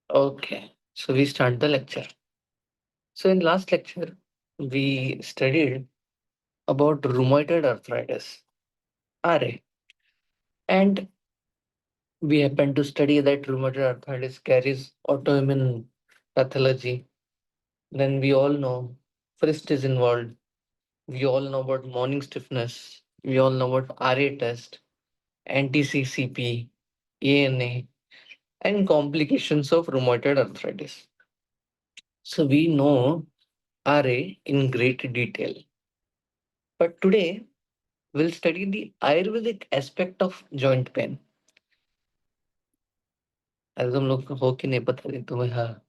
Okay, so we start the lecture. So in last lecture, we studied about rheumatoid arthritis, RA, and we happen to study that rheumatoid arthritis carries autoimmune pathology. Then we all know FRIST is involved. We all know about morning stiffness. We all know about RA test, anti-CCP, ANA, and complications of rheumatoid arthritis. So we know RA in great detail. But today we'll study the Ayurvedic aspect of joint pain. as तुम लोग को हो कि नहीं पता नहीं तुम्हें, हाँ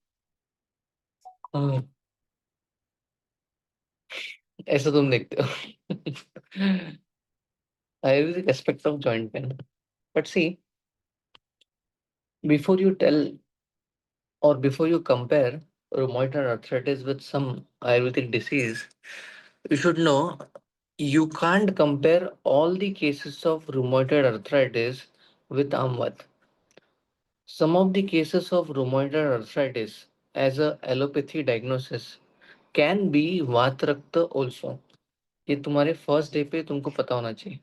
हाँ, ऐसा तुम देखते हो. Ayurvedic aspect of joint pain. But see, before you tell or before you compare rheumatoid arthritis with some Ayurvedic disease, you should know you can't compare all the cases of rheumatoid arthritis with Amvat. Some of the cases of rheumatoid arthritis as a allopathy diagnosis can be Vatrakta also. ये तुम्हारे first day पे तुमको पता होना चाहिए.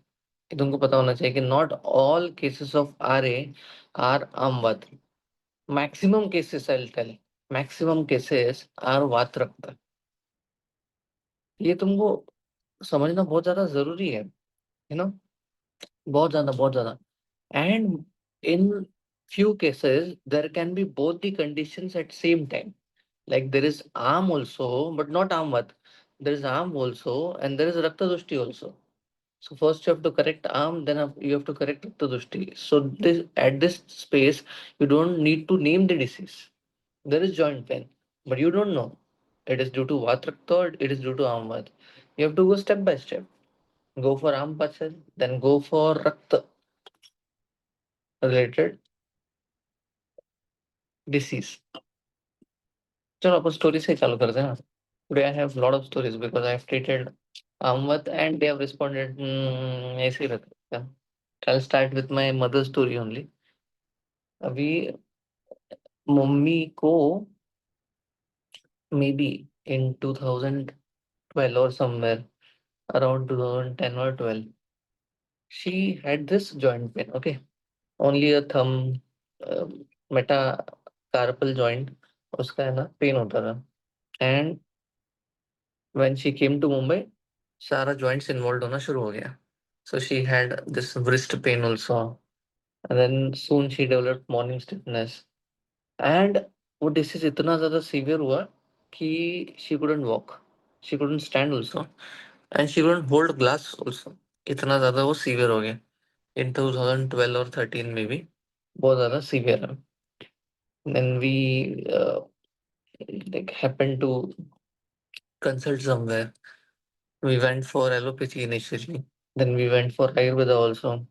ये तुमको पता होना चाहिए कि not all cases of RA are Amvat. Maximum cases I'll tell. Maximum cases are Vatrakta. ये तुमको समझना बहुत ज्यादा जरूरी है, यू नो, बहुत ज्यादा. And in few cases, there can be both the conditions at same time. Like there is arm also, but not Amvat. There is arm also, and there is Rakta Dushti also. So first you have to correct arm, then you have to correct Rakta Dushti. So this at this space, you don't need to name the disease. There is joint pain, but you don't know. It is due to Vat Rakta or it is due to Amvat. You have to go step by step. Go for arm pachal, then go for Rakta related disease. चलो अपन story से ही चालू करते हैं ना. Today I have lot of stories because I have treated Ahmad and they have responded. ऐसे ही रहता है. I'll start with my mother story only. अभी मम्मी को maybe in 2012 or somewhere around 2010 or 12, she had this joint pain. Okay, only a thumb, metacarpal joint उसका है ना pen होता था. And when she came to Mumbai, सारा joints involved होना शुरू हो गया. So she had this wrist pain also, and then soon she developed morning stiffness. And वो disease इतना ज़्यादा severe हुआ कि she couldn't walk, she couldn't stand also, and she couldn't hold glass also. इतना ज़्यादा वो severe हो गया. In 2012 or 13 में भी बहुत ज़्यादा severe है. Then we like happened to consult somewhere. We went for allopathy initially. Then we went for Ayurveda also.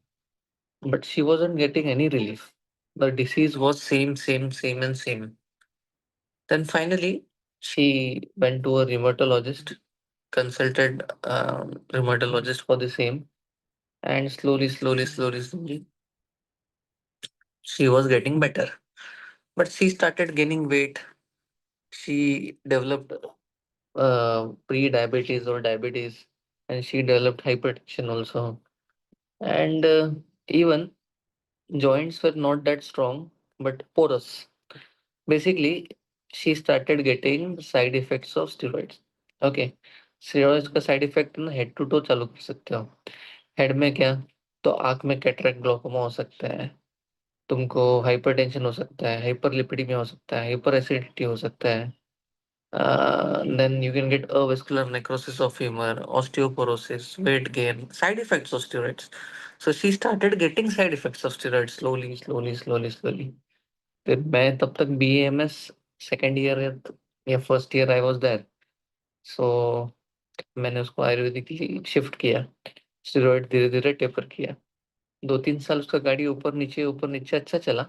But she wasn't getting any relief. The disease was same, and same. Then finally, she went to a rheumatologist, consulted rheumatologist for the same, and slowly, she was getting better. But she started gaining weight. She developed pre-diabetes or diabetes, and she developed hypertension also. And even joints were not that strong, but porous. Basically, she started getting side effects of steroids. Okay, steroids का side effect ना head to to चालू कर सकते हो. Head में क्या, तो आंख में कैटरेक्ट ग्लोकोमा हो सकता है, तुमको हाइपरटेंशन हो सकता है, हाइपरलिपिडीमिया हो सकता है, हाइपर एसिडिटी हो सकता है. Then you can get avascular necrosis of femur, osteoporosis, weight gain, side effects of steroids. So she started getting side effects of steroids slowly. फिर मैं तब तक BAMS सेकेंड ईयर या first year I was there. So मैंने उसको Ayurvedic shift किया, steroid धीरे धीरे टेपर किया. 2-3 साल उसका गाड़ी ऊपर नीचे अच्छा चला.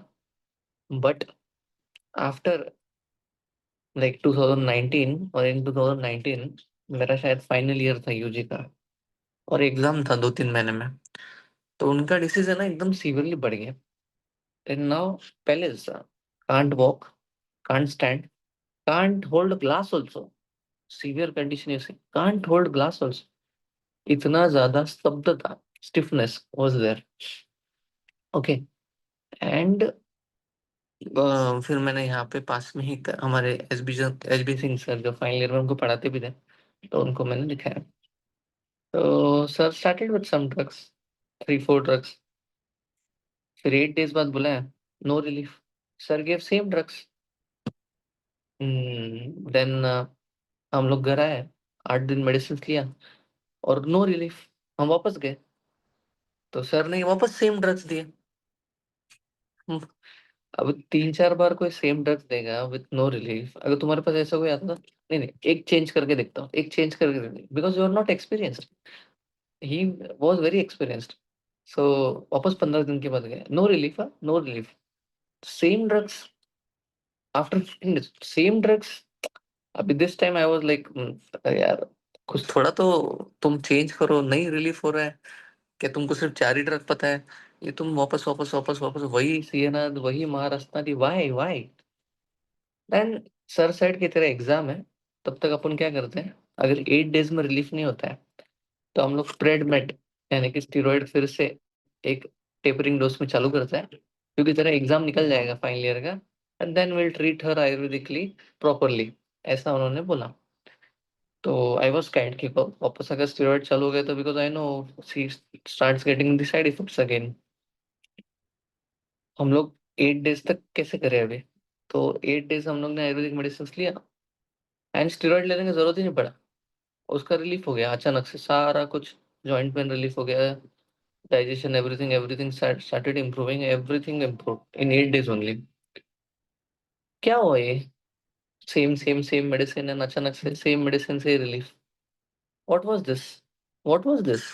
बट आफ्टर लाइक 2019 और इन 2019 मेरा शायद फाइनल ईयर था यूजी का, और एग्जाम था 2-3 महीने में. तो उनका डिसीज है ना एकदम सीवियरली बढ़ गया. एंड नाउ पहले can't walk, can't stand, can't hold glass also, severe condition is can't hold glass also, इतना ज्यादा स्तब्धता, stiffness was there. Okay. And फिर मैंने यहाँ पे पास में ही हमारे एस बी सिंह सर जो फाइनल ईयर में उनको पढ़ाते भी थे, तो उनको मैंने दिखाया। तो sir started with some drugs, 3 4 drugs. फिर 8 डेज बाद बुलाया, no relief. Sir give same drugs. Then हम लोग घर आए, 8 दिन मेडिसिन लिया और नो रिलीफ। हम वापस गए तो सर ने वापस सेम ड्रग्स दिए। हम्म, अब 3 4 बार कोई सेम ड्रग्स देगा विथ नो रिलीफ, अगर तुम्हारे पास ऐसा कोई आता था, नहीं नहीं एक चेंज करके देखता हूँ, एक चेंज करके देखता, because you are not experienced, he was very experienced. So वापस 15 दिन के बाद गए, no relief, no relief, same drugs after 15 days, same drugs. अभी this time I was like, यार कुछ थोड़ा तो तुम चेंज करो, नहीं रिलीफ हो रहा है, क्या तुमको सिर्फ 4 ही ड्रग पता है, ये तुम वापस वापस वापस वापस वही सीएनआर वही महाराष्ट्र, वाई वाई। देन सर सेट की तेरा एग्जाम है, तब तक अपन क्या करते हैं, अगर 8 डेज में रिलीफ नहीं होता है तो हम लोग प्रेडमेट यानी कि स्टीरॉइड फिर से एक टेपरिंग डोज में चालू करते हैं, क्योंकि तेरा एग्जाम निकल जाएगा फाइनल ईयर का, and then will treat her ayurvedically properly, ऐसा उन्होंने बोला। तो आई वाज काइंड कि वापस अगर स्टेरॉइड चालू हो गए तो, because I know she starts getting the side effects again. हम लोग 8 डेज तक कैसे करें अभी, तो 8 डेज हम लोग ने आयुर्वेदिक मेडिसिन लिया एंड स्टेरॉइड लेने की जरूरत ही नहीं पड़ा, उसका रिलीफ हो गया अचानक से सारा कुछ, जॉइंट पेन रिलीफ हो गया, digestion everything everything started improving, everything improve in 8 days only. क्या हुआ ये, same same same medicine and अचानक से सेम मेडिसिन से relief, what was this, what was this,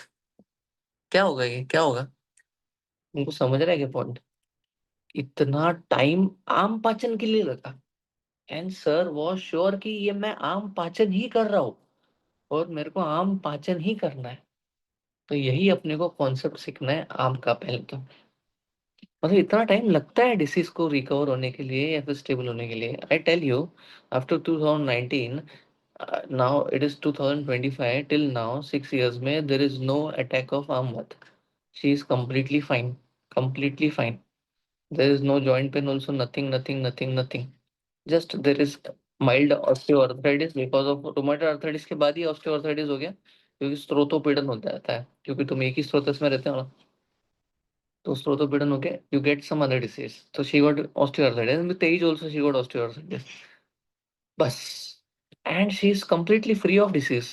क्या होगा ये, क्या होगा। उनको समझ रहा है क्या पॉइंट, इतना टाइम आम पाचन के लिए लगा, एंड सर वॉज श्योर कि ये मैं आम पाचन ही कर रहा हूँ और मेरे को आम पाचन ही करना है। तो यही अपने को कॉन्सेप्ट सीखना है आम का पहले तो, मतलब इतना टाइम लगता है डिसीज को रिकवर होने के लिए या फिर स्टेबल होने के लिए। I tell you, after 2019, now it is 2025, till now 6 years में there is no attack of amvat, she is completely fine, completely fine. There is no joint pain also, nothing, nothing, nothing, nothing. Just there is mild osteoarthritis because of rheumatoid arthritis के बाद ही osteoarthritis हो गया, क्योंकि स्त्रोतोपीड़न होता रहता है, क्योंकि तुम एक ही स्रोत में रहते हो ना, तो स्त्रोतोपीड़न हो गया, you get some other disease. So she got osteoarthritis, and with age also she got osteoarthritis. बस, and she is completely free of disease.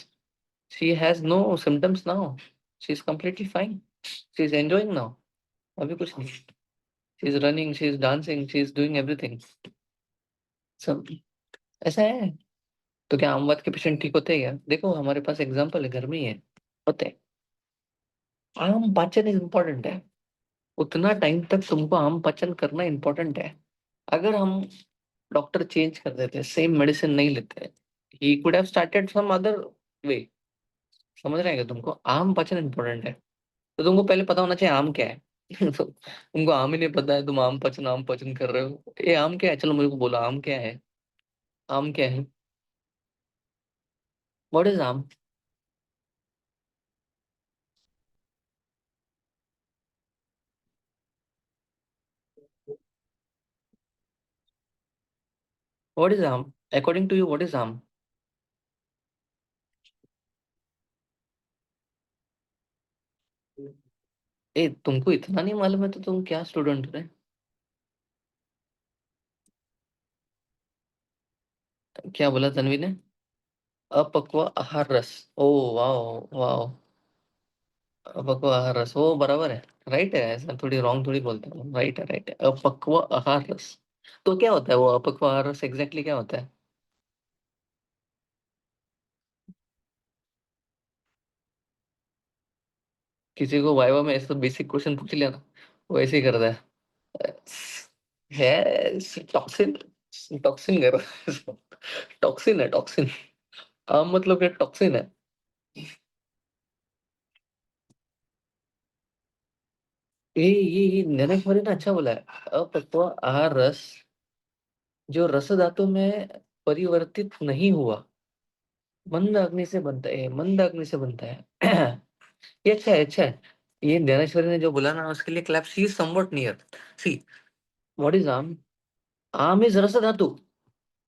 She has no symptoms now. She is completely fine. She is enjoying now. अभी कुछ नहीं. She is running, she is dancing, she is doing everything. सब ऐसा है। तो क्या आमवाद के पेशेंट ठीक होते हैं क्या, देखो हमारे पास एग्जांपल है, घर में ही है, होते हैं। आम पाचन इज इम्पोर्टेंट है, उतना टाइम तक तुमको आम पाचन करना इम्पोर्टेंट है। अगर हम डॉक्टर चेंज कर देते, सेम मेडिसिन नहीं लेते, he could have started some other way, समझ रहे हैं क्या, तुमको आम पाचन इम्पोर्टेंट है, तो तुमको पहले पता होना चाहिए आम क्या है। तो तुमको आम ही नहीं पता है, तुम आम पाचन कर रहे हो, ये आम क्या है, चलो मुझे को बोलो आम क्या है, आम क्या है, what is ama, what is ama, according to you what is ama. ए तुमको इतना नहीं मालूम है तो तुम क्या स्टूडेंट हो, क्या बोला तन्वी ने, अपक्व आहार रस, ओ वाओ, वाओ, अपक्व आहार रस, वो बराबर है, राइट है, ऐसा थोड़ी रॉन्ग थोड़ी बोलते हैं, राइट है, राइट है, अपक्व आहार रस। तो क्या होता है वो अपक्व आहार रस, एग्जैक्टली क्या होता है। किसी को वाइवा में ऐसा बेसिक क्वेश्चन पूछ लिया ना, वो ऐसे ही करता है टॉक्सिन, टॉक्सिन कर रहा है, टॉक्सिन है टॉक्सिन, आम मतलब क्या टॉक्सिन है। ये नरेश मरी ने अच्छा बोला है, अपक्व आहार रस जो रस धातु में परिवर्तित नहीं हुआ, मंद अग्नि से बनता है, मंद अग्नि से बनता है। ये अच्छा है, अच्छा है। ये ज्ञानेश्वरी ने जो बोला ना, उसके लिए clap. She is somewhat near. See, what is ama? Ama is रस धातु।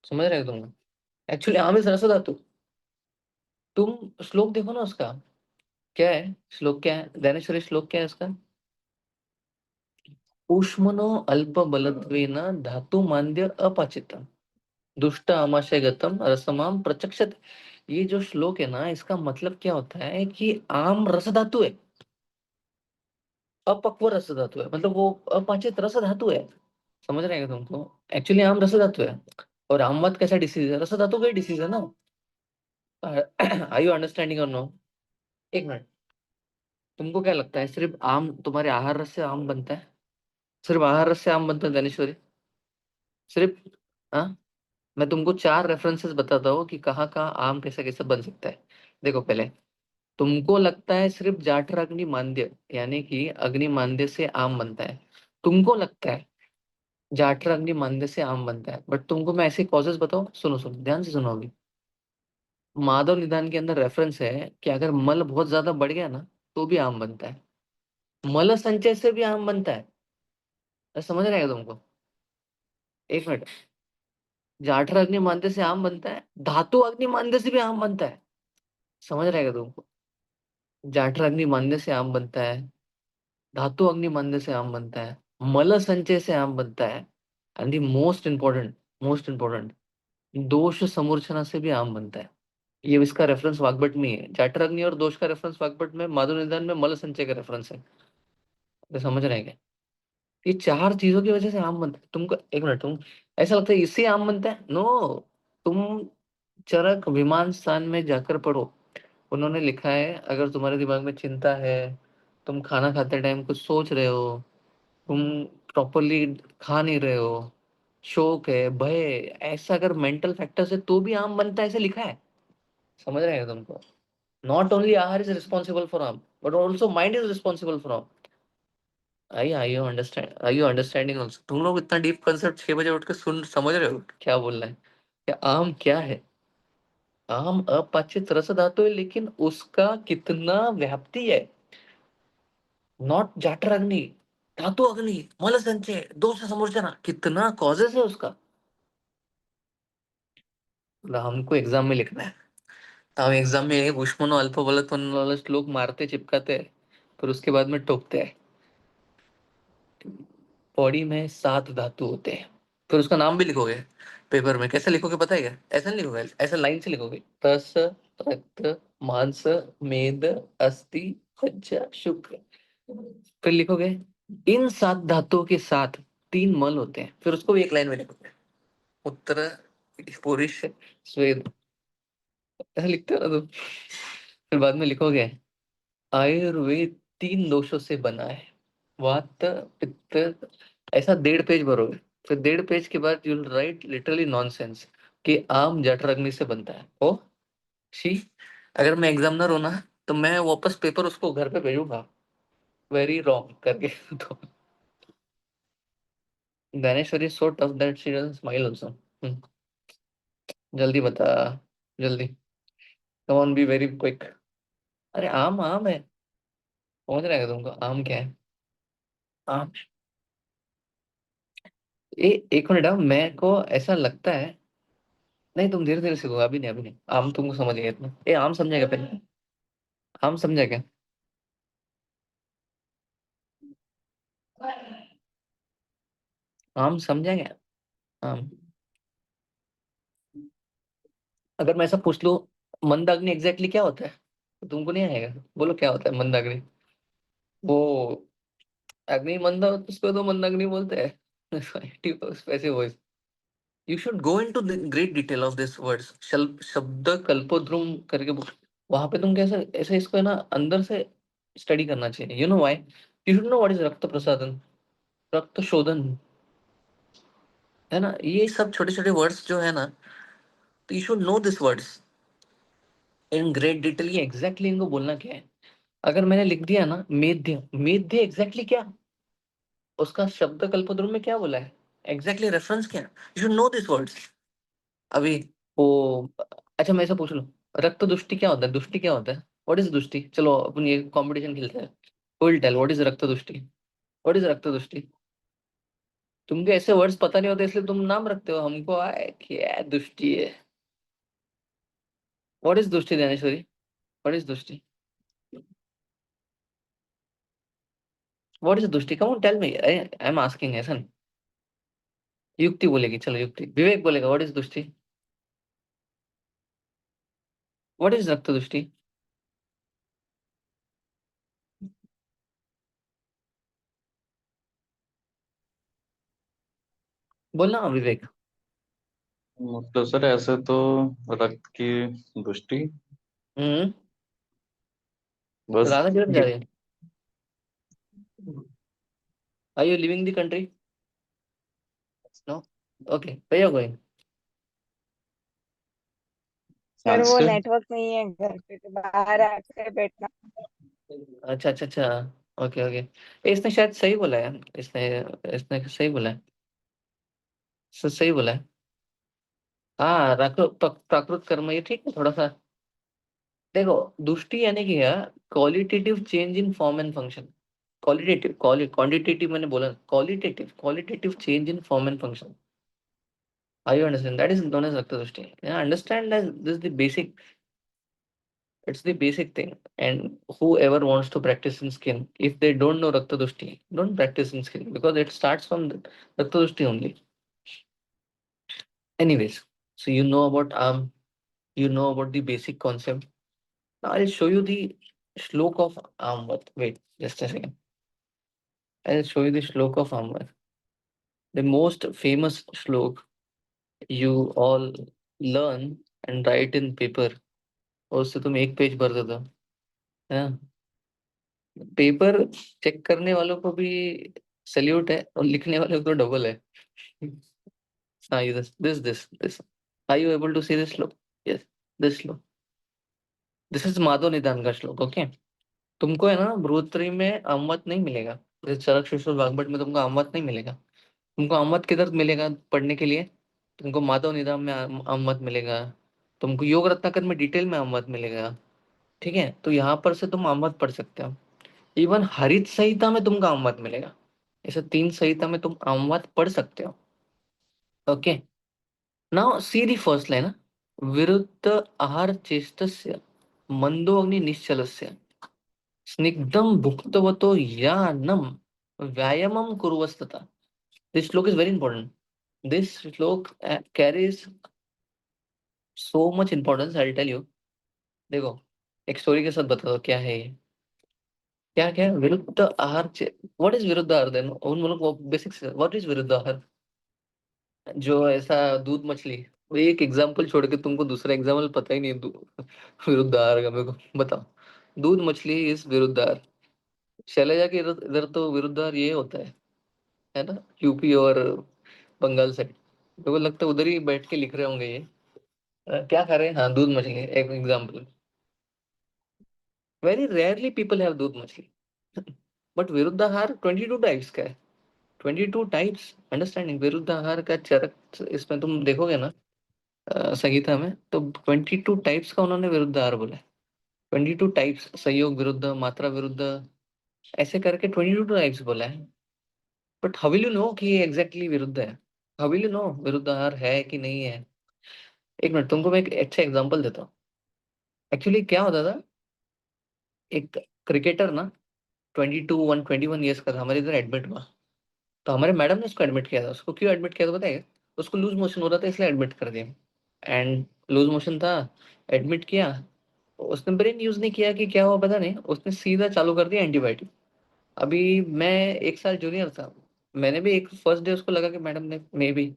समझ रहे हो तुम? एक्चुअली आम इज रस धातु। तुम श्लोक देखो ना उसका, क्या है श्लोक, क्या है ज्ञानेश्वरी श्लोक, क्या है उसका? ऊष्मनो अल्प बलत्वेन धातु मांद्य अपाचितम दुष्ट आमाशय गतम रसमाम प्रचक्षत। ये जो श्लोक है ना, इसका मतलब क्या होता है कि आम रस धातु है, अपक्व रस धातु है, मतलब वो अपाचित रस धातु है। समझ रहे हैं तुमको? एक्चुअली आम रस धातु है। और आमवत कैसा डिसीज है? रस धातु का डिसीज है ना। आई यू अंडरस्टैंडिंग और नो? एक मिनट, तुमको क्या लगता है सिर्फ आम, तुम्हारे आहार रस से आम बनता है? सिर्फ आहार रस से आम बनता है दानेश्वरी? सिर्फ? हाँ। मैं तुमको चार रेफरेंसेस बताता हूँ कि कहाँ कहाँ आम कैसे कैसे बन सकता है। देखो पहले, तुमको लगता है सिर्फ जाठर अग्नि मांद्य, यानी कि अग्नि मांद्य से आम बनता है। तुमको लगता है जाठर अग्नि मांद्य से आम बनता है, बट तुमको मैं ऐसे कॉजेस बताऊं, सुनो सुनो ध्यान से सुनो अभी। माधव निदान के अंदर रेफरेंस है कि अगर मल बहुत ज्यादा बढ़ गया ना, तो भी आम बनता है। मल संचय से भी आम बनता है। समझ रहे हैं तुमको? एक मिनट, जाठर अग्नि मांद्य से आम बनता है, धातु अग्नि मांद्य से भी आम बनता है। समझ रहेगा तुमको? जाठर अग्नि मांद्य से आम बनता है, धातु अग्नि मांद्य से आम बनता है, मल संचय से आम बनता है, एंड दी मोस्ट इंपॉर्टेंट, दोष समूर्छना से भी आम बनता है। ये इसका रेफरेंस वाग्भट में है, जाठर अग्नि और दोष का रेफरेंस वाग्भट में, माधव निदान में मल संचय का रेफरेंस है। तो समझ रहे हैं क्या? ये चार चीजों की वजह से आम बनता है। तुमको एक मिनट, तुम ऐसा लगता है इससे आम बनता है? नो। तुम चरक विमान स्थान में जाकर पढ़ो। उन्होंने लिखा है, अगर तुम्हारे दिमाग में चिंता है, तुम खाना खाते टाइम कुछ सोच रहे हो, तुम प्रॉपरली खा नहीं रहे हो, शोक है, भय है, ऐसा अगर मेंटल फैक्टर्स है तो भी आम बनता है, ऐसे लिखा है। समझ रहे हैं तुमको? नॉट ओनली आहार इज रिस्पॉन्सिबल फॉर आम, but also mind is responsible for आम। आई यू अंडरस्टैंडिंग ऑल्सो? तुम लोग इतना डीप कंसेप्ट 6 बजे उठ के सुन, समझ रहे हो क्या बोल रहे हैं? क्या आम क्या है? आम अपाचित रस धातु है, लेकिन उसका कितना व्याप्ति है। नॉट जाटर अग्नि, धातु अग्नि, मल संचय, दोष समूर्छना, कितना कॉजेस है उसका। मतलब हमको एग्जाम में लिखना है, हम एग्जाम में उष्मनो अल्प बलत्वन वाला श्लोक मारते चिपकाते हैं, फिर उसके बाद में टोकते हैं। बॉडी में 7 धातु होते हैं, फिर उसका नाम भी लिखोगे पेपर में। कैसे लिखोगे पता है क्या? ऐसा नहीं लिखोगे, ऐसा लाइन से लिखोगे, तस, रक्त, मांस, मेद, अस्थि, मज्जा, शुक्र। फिर लिखोगे इन 7 धातुओं के साथ 3 मल होते हैं, फिर उसको भी एक लाइन में लिखोगे, उत्तर, पुरुष, स्वेद। ऐसा लिखते हो ना तुम? फिर बाद में लिखोगे आयुर्वेद 3 दोषों से बना है, वात, पित्त। ऐसा 1.5 पेज भरोगे। फिर 1.5 पेज के बाद यू राइट लिटरली नॉनसेंस कि आम जठर अग्नि से बनता है। ओ शी, अगर मैं एग्जामिनर हूं ना, तो मैं वापस पेपर उसको घर पे भेजूंगा, वेरी रॉन्ग करके। तो Dhaneshwari is so tough that she doesn't smile also. जल्दी बता, जल्दी, come on be very quick. अरे आम आम है, पहुंच रहेगा तुमको, आम क्या है? आम। एक मिनट, मैं को ऐसा लगता है, नहीं तुम धीरे धीरे सीखोगे, अभी नहीं, अभी नहीं। आम तुमको समझ गया इतना, आम समझेगा पहले। आम समझा क्या? आम समझा क्या? आम, अगर मैं ऐसा पूछ लूं, मंदाग्नि एग्जैक्टली क्या होता है, तो तुमको नहीं आएगा। बोलो क्या होता है मंदाग्नि? वो अग्नि मंदा, उसको तो मंदाग्नि बोलते हैं। वैसे voice, you should go into great detail of this words, शब्द कल्पोद्रुम करके book। वहां पे तुम कैसे ऐसे इसको है ना, अंदर से स्टडी करना चाहिए। You know why? You should know what is रक्त प्रसादन, रक्त शोधन, है ना? ये सब छोटे छोटे वर्ड्स जो है ना, तो you should know this words in great detail. ये एग्जैक्टली इनको बोलना क्या है? अगर मैंने लिख दिया ना मेध्य, मेध्य एग्जैक्टली क्या, उसका शब्द कल्पद्रुम में क्या बोला है? एग्जैक्टली रेफरेंस क्या है, you should know this words. अभी वो, अच्छा मैं ऐसा पूछ लूं, रक्त दुष्टि क्या होता है, दुष्टि क्या होता है, व्हाट इज दुष्टि, चलो अपन ये कंपटीशन खेलते हैं, विल टेल व्हाट इज रक्त दुष्टि, व्हाट इज रक्त दुष्टि। तुमको ऐसे वर्ड्स पता नहीं होते इसलिए तुम नाम रखते हो, हमको आए क्या दुष्टि है। व्हाट इज दुष्टि ज्ञानेश्वरी, व्हाट इज दुष्टि, व्हाट इज दुष्टि, come on tell me, I am asking ऐसा नहीं। युक्ति बोलेगी, चलो युक्ति, विवेक बोलेगा व्हाट इज दुष्टि, व्हाट इज रक्त दुष्टि, बोलना विवेक। मतलब सर ऐसे तो रक्त की दृष्टि हम्म। बस। राधा किधर जा रही है, are you living the country, no, okay भैया गोइंग। सर वो आंसर। नेटवर्क नहीं है घर पे, तो बाहर आके बैठना। अच्छा अच्छा अच्छा, ओके ओके, इसने शायद सही बोला है, इसने इसने सही बोला है, सही बोला है। हाँ प्राकृत कर्म ये ठीक है थोड़ा सा। देखो, दुष्टि यानी कि है qualitative change in form and function, qualitative, quantitative मैंने बोला, qualitative qualitative change in form and function, I you understand, that is known as रक्त दुष्टि, understand this the basic, it's the basic thing. And whoever wants to practice in skin, if they don't know Rakta Dushti, don't practice in skin because it starts from the Rakta Dushti only. Anyways, so you know about you know about the basic concept. Now I'll show you the shlok of Amvat. Wait, just a second. I'll show you the shlok of Amvat. The most famous shlok you all learn and write in paper. और उससे तुम एक page भर देते हो, है ना? Paper check करने वालों को भी सल्यूट है और लिखने वालों को तो डबल है। हाँ ये this are you able to see this shloka, yes this shloka, this is Madhava Nidana का श्लोक, ओके। तुमको है ना भ्रुवत्री में अमृत नहीं मिलेगा, जैसे चरक शिशु वाग्भट में तुमको अमृत नहीं मिलेगा। तुमको अमृत किधर मिलेगा पढ़ने के लिए, तुमको माधव निदान में अमृत मिलेगा, तुमको योग रत्नाकर में डिटेल में अमृत मिलेगा, ठीक है। तो यहाँ पर से तुम अमृत पढ़ सकते हो, इवन हरित संहिता में तुमको अमृत मिलेगा, ऐसे तीन संहिता में तुम अमृत पढ़ सकते हो, okay. Now see the first line, विरुद्ध आहार चेष्टस्य मंदो अग्नि निश्चलस्य स्निग्धम भुक्तवतो यानम व्यायामम कुर्वस्तथा। This shloka is very important, this shloka carries so much importance, I tell you. देखो, एक स्टोरी के साथ बता दो क्या है ये, क्या क्या है? विरुद्ध आहार, व्हाट इज विरुद्ध आहार देन, उन लोग बेसिक्स, व्हाट इज विरुद्ध आहार, जो ऐसा दूध मछली, वो एक एग्जाम्पल छोड़ के तुमको दूसरा एग्जाम्पल पता ही नहीं है विरुद्ध आहार का, मेरे को बताओ। दूध मछली इज विरुद्ध आहार, शैलजा के इधर इधर तो विरुद्ध आहार ये होता है ना, यूपी और बंगाल साइड, मेरे को लगता है उधर ही बैठ के लिख रहे होंगे ये। क्या खा रहे हैं, हाँ दूध मछली एक example, very rarely people have दूध मछली। बट विरुद्ध आहार 22 टाइप्स का है, 22 टाइप्स, अंडरस्टैंडिंग विरुद्ध आहार का चरक इसमें तुम देखोगे ना, संगीता में तो 22 टाइप्स का उन्होंने विरुद्ध आहार बोला है, 22 टाइप्स, संयोग विरुद्ध, मात्रा विरुद्ध, ऐसे करके 22 टाइप्स बोला है। But how will you know कि ये एग्जैक्टली विरुद्ध है, हाउ विल यू नो विरुद्ध आहार है कि नहीं है। एक मिनट, तुमको मैं एक अच्छा एग्जांपल देता हूँ। एक्चुअली क्या होता था, एक क्रिकेटर ना 121 ईयर्स का था, हमारे इधर एडमिट हुआ, तो हमारे मैडम ने उसको एडमिट किया था, उसको क्यों एडमिट किया था पता है, उसको लूज मोशन हो रहा था इसलिए एडमिट कर दिया, एंड लूज मोशन था, एडमिट किया, उसने ब्रेन यूज नहीं किया कि क्या हुआ पता नहीं, उसने सीधा चालू कर दिया एंटीबायोटिक। अभी मैं एक साल जूनियर था, मैंने भी एक फर्स्ट डे उसको लगा कि मैडम ने मे बी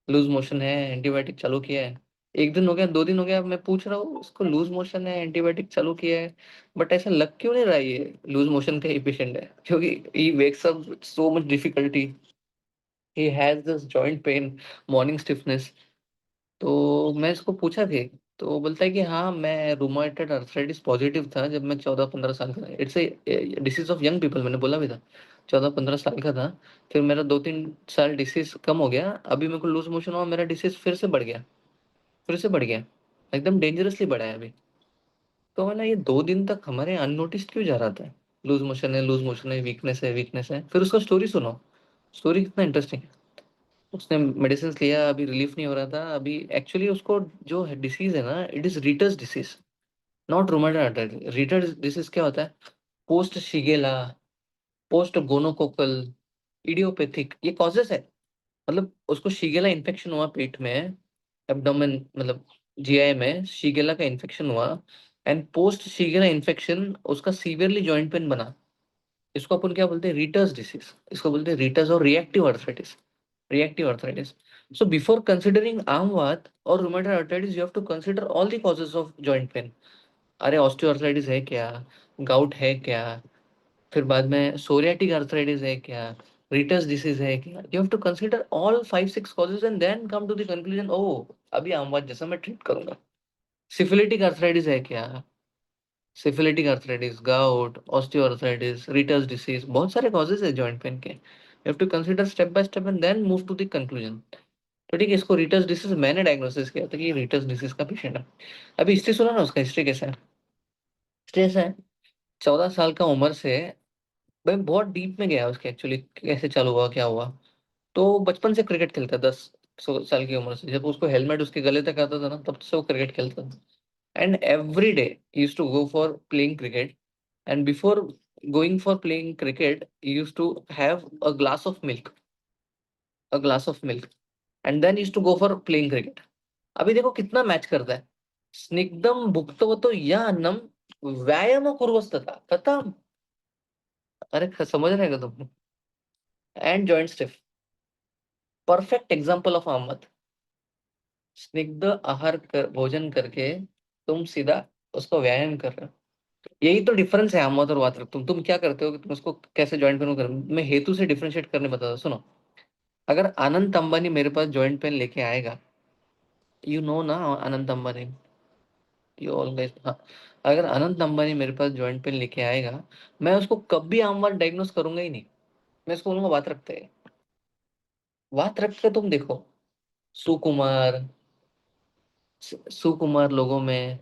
लूज मोशन है, एंटीबायोटिक चालू किया है। एक दिन हो गया, 2 दिन हो गया, मैं पूछ रहा हूँ उसको लूज मोशन है, एंटीबायोटिक चालू किया है, बट ऐसा लग क्यों नहीं रहा ये लूज मोशन का ही पेशेंट है, क्योंकि he wakes up so much difficulty, he has this joint pain, morning stiffness. तो मैं इसको पूछा भी, तो वो बोलता है कि हाँ मैं रूमाटॉइड अर्थराइटिस पॉजिटिव था जब मैं 14-15 साल का था, it's a disease of young people, मैंने बोला भी था। 14-15 साल का था, फिर मेरा 2-3 साल डिसीज कम हो गया, अभी मेरे को लूज मोशन हुआ, मेरा डिसीज फिर से बढ़ गया, फिर से बढ़ गया, एकदम डेंजरसली बढ़ा है अभी। तो मैंने ये 2 दिन तक हमारे अननोटिस्ड क्यों जा रहा था, लूज मोशन है, लूज मोशन है, वीकनेस है, वीकनेस है। फिर उसका स्टोरी सुनो, स्टोरी कितना इंटरेस्टिंग है। उसने मेडिसिन लिया, अभी रिलीफ नहीं हो रहा था, अभी एक्चुअली उसको जो डिसीज है ना, it is Reiter's disease, not rheumatoid arthritis. Reiter's disease क्या होता है? Post shigella, post gonococcal, idiopathic, ये कॉजेस है। मतलब उसको शिगेला इन्फेक्शन हुआ पेट में, एब्डोमेन मतलब जीआई में शिगेला का इन्फेक्शन हुआ, एंड पोस्ट शिगेला इन्फेक्शन उसका सीवियरली जॉइंट पेन बना। इसको अपन क्या बोलते हैं? रीटर्स डिसीज, इसको बोलते हैं रीटर्स और reactive arthritis, reactive arthritis. So before considering आमवात और rheumatoid arthritis, you have to consider all the causes of joint pain. अरे ऑस्टियोआर्थराइटिस है क्या, गाउट है क्या, फिर बाद में सोरियाटिक आर्थराइटिस है क्या, रीटस डिसीज है क्या। You have to consider all 5-6 causes and then come to the conclusion, ओ अभी आमवात जैसा मैं ट्रीट करूंगा। सिफिलिटिक आर्थराइटिस है क्या, syphilitic arthritis, gout, osteoarthritis, Reiter's disease, बहुत सारे कॉजेज है जॉइंट पेन के। You have to consider step by step and then move to the conclusion. तो ठीक है, इसको रीटस डिसीज मैंने डायग्नोसिस किया था कि ये रीटस डिसीज का पेशेंट है। अभी हिस्ट्री सुना ना, उसका हिस्ट्री कैसा है? हिस्ट्री ऐसा है, 14 साल का उम्र से, भाई बहुत डीप में गया उसके, एक्चुअली कैसे चालू हुआ क्या हुआ। तो बचपन से क्रिकेट खेलता है, 10 साल की उम्र से, जब उसको हेलमेट उसके गले तक आता था ना, तब से वो क्रिकेट खेलता था। And every day use to go for playing cricket, and before going for playing cricket use to have a glass of milk, a glass of milk, and then use to go for playing cricket. अभी देखो कितना match करता है। स्निग्धम भुक्तवतो या अन्नम व्यायाम कुर्वस्तथा खत्म। अरे समझ रहे हो तुम? And joint stiff, perfect example of अहमद। स्निग्ध आहार भोजन करके तुम सीधा उसको व्यायाम कर रहे हो। यही तो डिफरेंस है अहमद और वात्रक। तुम क्या करते हो कि तुम उसको कैसे ज्वाइंट पेन कर, मैं हेतु से डिफरेंशिएट करने बताता हूं, सुनो। अगर अनंत अंबानी मेरे पास ज्वाइंट पेन लेके आएगा, यू नो ना अनंत अंबानी, यू ऑलवेज, हाँ, अगर अनंत अंबानी मेरे पास ज्वाइंट पेन लेके आएगा, मैं उसको कभी आमवात डायग्नोस करूंगा ही नहीं। मैं इसको बोलूंगा बात रखते हैं, बात रख के तुम देखो। सुकुमार, सुकुमार लोगों में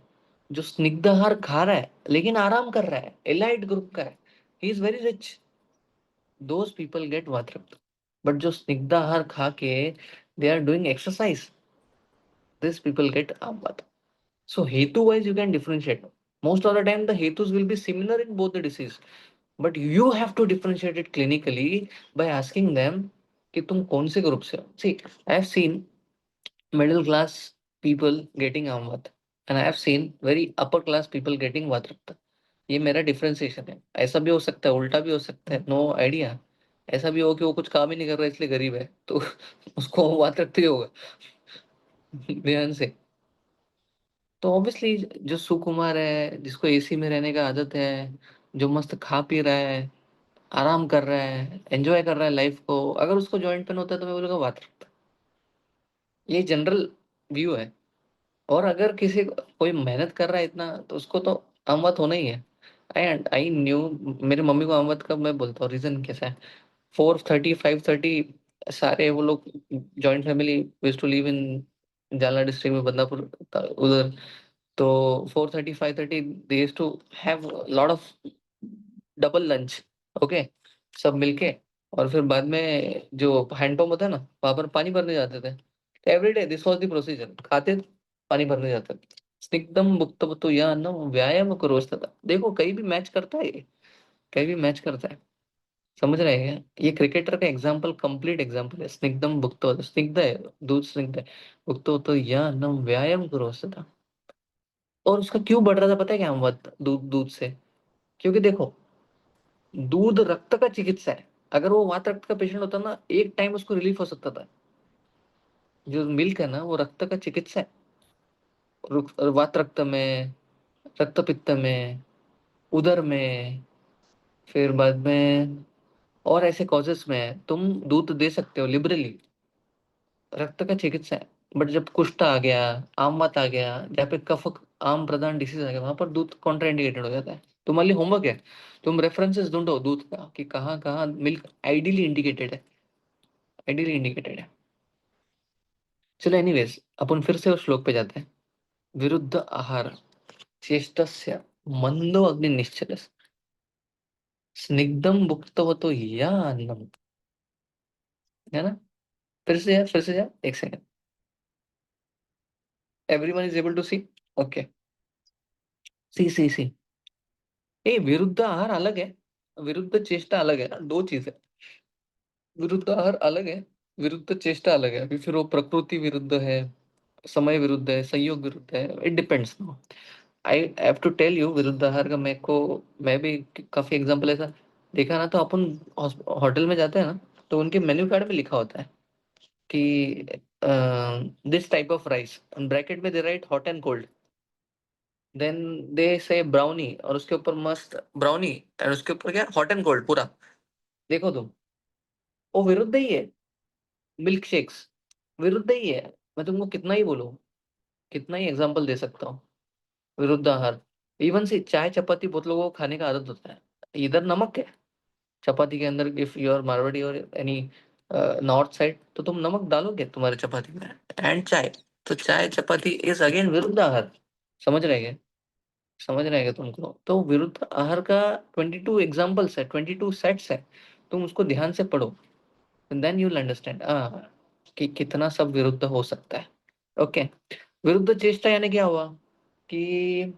जो स्निग्धाहार खा रहा है लेकिन आराम कर रहा है, एलाइट ग्रुप का है, he is very rich, those people get वातरक्त। बट जो स्निग्धाहार खा के they are doing exercise, this people get आमवात. So hetu wise you can differentiate. Most of the time the hetus will be similar in both the disease, but you have to differentiate it clinically by asking them कि तुम कौन से group से हो. See, I have seen middle class people getting amvat and I have seen very upper class people getting vatrapta. ये मेरा differentiation है. ऐसा भी हो सकता है, उल्टा भी हो सकता है, नो आइडिया. ऐसा भी हो कि वो कुछ काम ही नहीं कर रहा है इसलिए गरीब है, तो उसको वात्रप्त ही होगा, ध्यान से. तो ऑब्वियसली जो सुकुमार है, जिसको एसी में रहने का आदत है, जो मस्त खा पी रहा है, आराम कर रहा है, एंजॉय कर रहा है लाइफ को, अगर उसको जॉइंट पेन होता है तो मैं बोलूँगा बात रखता. ये जनरल व्यू है. और अगर किसी कोई मेहनत कर रहा है इतना, तो उसको तो अमवत होना ही है. आई आई न्यू, मेरी मम्मी को अमवत का मैं बोलता हूँ, रीजन कैसा है? 4:30 5:30, सारे वो लोग joint family used to live in Jalna district में, बदनापुर उधर. तो 4:30 5:30 they used to have lot of double lunch, okay, सब मिलके. और फिर बाद में जो हैंडपंप होता है ना, वहां पर पानी भरने जाते थे. Every day this was the procedure, खाते पानी भरने जाते थे. स्निग्धम भुक्तवतो या अन्नम व्यायाम करो था. देखो कहीं भी मैच करता है ये, कहीं भी मैच करता है. समझ रहे हैं? ये क्रिकेटर का एग्जाम्पल, कंप्लीट एग्जाम्पल है. स्निग्धम भुक्तवतो, स्निग्ध है, दूध स्निग्ध है, भुक्तवतो या अन्नम व्यायाम करो था. और उसका क्यों बढ़ रहा था पता है क्या? हम दूध दूध से, क्योंकि देखो, दूध रक्त का चिकित्सा है. अगर वो वात रक्त का पेशेंट होता ना, एक टाइम उसको रिलीफ हो सकता था. जो मिल्क है ना, वो रक्त का चिकित्सा है. वात रक्त में, रक्त पित्त में, उदर में, फिर बाद में और ऐसे कॉजेस में तुम दूध दे सकते हो लिबरली. रक्त का चिकित्सा है. बट जब कुष्ठ आ गया, आमवात आ गया, जहाँ पे कफ आम प्रधान डिसीज आ गया, वहां पर दूध कॉन्ट्राइंडिकेटेड हो जाता है. तुम्हारे लिए होमवर्क है, तुम रेफरेंसेस ढूंढो दूध का कि कहाँ कहाँ मिल्क आइडियली इंडिकेटेड है, आइडियली इंडिकेटेड है। चलो एनीवेज, अपन फिर से उस श्लोक पे जाते हैं। विरुद्ध आहार चेष्टस्य मंदो अग्नि निश्चल स्निग्धम भुक्तवतो या अन्नम, है ना? फिर से जा एक second. Everyone is able to see? Okay, see. ए, विरुद्ध आहार अलग है, विरुद्ध चेष्टा अलग है ना, दो चीज है। विरुद्ध आहार अलग है, विरुद्ध चेष्टा अलग है। अभी फिर वो प्रकृति विरुद्ध है, समय विरुद्ध है, संयोग विरुद्ध है, it depends. I have to tell you, विरुद्ध आहार का मेरे को, मैं भी काफी एग्जांपल ऐसा देखा ना, तो अपन होटल में जाते हैं ना, तो उनके मेन्यू कार्ड में लिखा होता है कि this type of rice, bracket में they write hot and cold, then they say brownie, और उसके ऊपर मस्त ब्राउनी, और उसके ऊपर क्या, हॉट एंड कोल्ड पूरा। देखो तुम, वो विरुद्ध ही है। मिल्क शेक्स विरुद्ध ही है। मैं तुमको कितना ही बोलूं, कितना ही एग्जांपल दे सकता हूँ। विरुद्ध आहार, इवन से चाय चपाती बहुत लोगों को खाने का आदत होता है, इधर नमक है चपाती के अंदर। इफ यू आर मारवाड़ी और एनी नॉर्थ साइड, तो तुम नमक डालोगे तुम्हारे चपाती में, एंड चाय। तो चाय चपाती इज अगेन विरुद्ध आहार। समझ रहे हैं? समझ रहे हैं तुमको? तो विरुद्ध आहार का 22 एग्जाम्पल्स है, 22 सेट्स है। तुम उसको ध्यान से पढ़ो, देन यू विल अंडरस्टैंड कि कितना सब विरुद्ध हो सकता है। ओके, विरुद्ध चेष्टा यानी क्या हुआ कि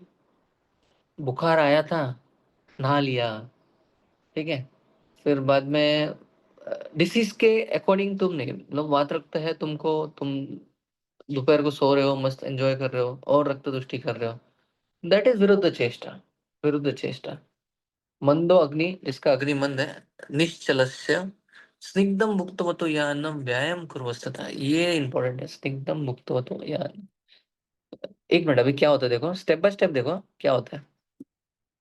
बुखार आया था, नहा लिया, ठीक है, फिर बाद में डिसीज के अकॉर्डिंग तुम नहीं, मतलब वात रक्त है तुमको, तुम दोपहर को सो रहे हो, मस्त एंजॉय कर रहे हो और रक्त तुष्टि कर रहे हो, दैट इज विरुद्ध चेष्टा। विरुद्ध चेष्टा। मंदो अग्नि, जिसका अग्नि मंद है, निश्चलस्य स्निग्धम भुक्तवतो यानम व्यायाम कुर्वस्तथा, ये इंपॉर्टेंट है, स्निग्धम भुक्तवतो यान। एक मिनट, अभी क्या होता है देखो, स्टेप बाय स्टेप देखो क्या होता है।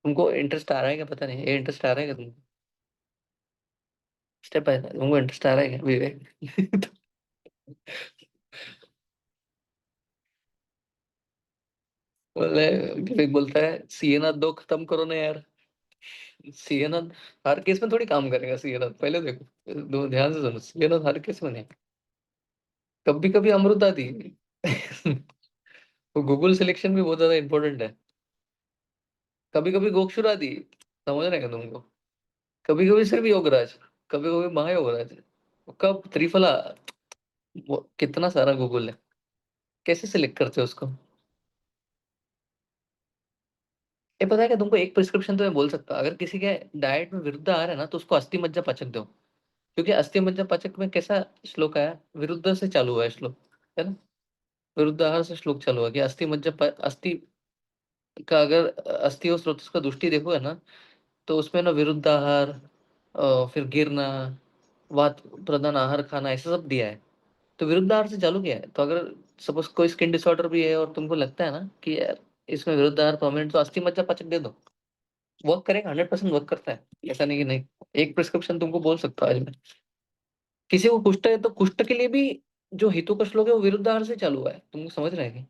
तुमको इंटरेस्ट आ रहा है क्या पता नहीं, ये इंटरेस्ट आ रहा है क्या तुमको? स्टेप बाय तुमको इंटरेस्ट आ रहा है क्या विवेक? बोले, विवेक बोलता है सीए ना दो खत्म करो ना यार। सीए ना हर केस में थोड़ी काम करेगा, सीए ना पहले देखो, दो ध्यान से सुनो, सीए ना हर केस में नहीं, कभी कभी अमृता दी। वो गूगल सिलेक्शन भी बहुत ज्यादा इंपॉर्टेंट है। कभी कभी गोक्षुरा दी, समझ रहे हैं तुमको? कभी कभी सिर्फ योगराज, कभी कभी महायोगराज, कब त्रिफला, वो कितना सारा गूगल है, कैसे सिलेक्ट करते हो उसको? ये पता है कि तुमको एक प्रिस्क्रिप्शन तो मैं बोल सकता हूँ, अगर किसी के डाइट में विरुद्ध आ रहा है ना, तो उसको अस्थि मज्जा पाचक दो। क्योंकि अस्थि मज्जा पाचक में कैसा श्लोक आया, विरुद्ध से चालू हुआ है श्लोक, है ना? विरुद्ध आहार से श्लोक चालू हुआ कि अस्थि का, अगर अस्थि और स्रोत का दृष्टि देखो है ना, तो उसमें ना विरुद्ध आहार, फिर गिरना, वात प्रधान आहार खाना, ऐसा सब दिया है। तो विरुद्ध आहार से चालू किया है। तो अगर सपोज कोई स्किन डिसऑर्डर भी है और तुमको लगता है ना कि यार इसमें विरुद्ध आहार परमानेंट, तो अस्थि मज्जा पाचक दे दो, वर्क करेगा, 100% वर्क करता है, ऐसा नहीं कि नहीं। एक प्रिस्क्रिप्शन तुमको बोल सकता हूँ आज मैं। किसी को कुष्ठ है तो कुष्ठ के लिए भी जो हेतु का श्लोक है वो विरुद्ध आहार से चालू हुआ है, तुमको समझ रहे हैं?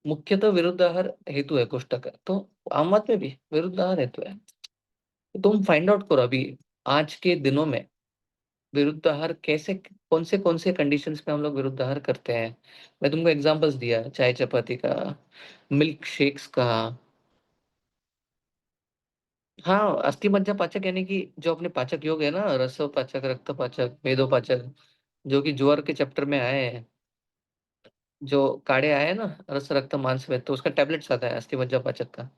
मुख्यतः विरुद्ध आहार हेतु है कुष्ठ का, तो आम आदमी भी विरुद्ध आहार हेतु है। तो तुम फाइंड आउट करो अभी, आज के दिनों में विरुद्ध आहार कैसे, कौन से कंडीशंस में हम लोग विरुद्ध आहार करते हैं। मैं तुमको एग्जांपल्स दिया, चाय चपाती का, मिल्क शेक्स का। हाँ, अस्थि मज्जा पाचक यानी कि जो अपने पाचक योग है ना, रस पाचक, रक्त पाचक, मेदो पाचक, जो कि ज्वर के चैप्टर में आए हैं, जो काढ़े आए हैं ना, रस रक्त मांस में, तो उसका टैबलेट्स आता है अस्थि मज्जा पाचक का,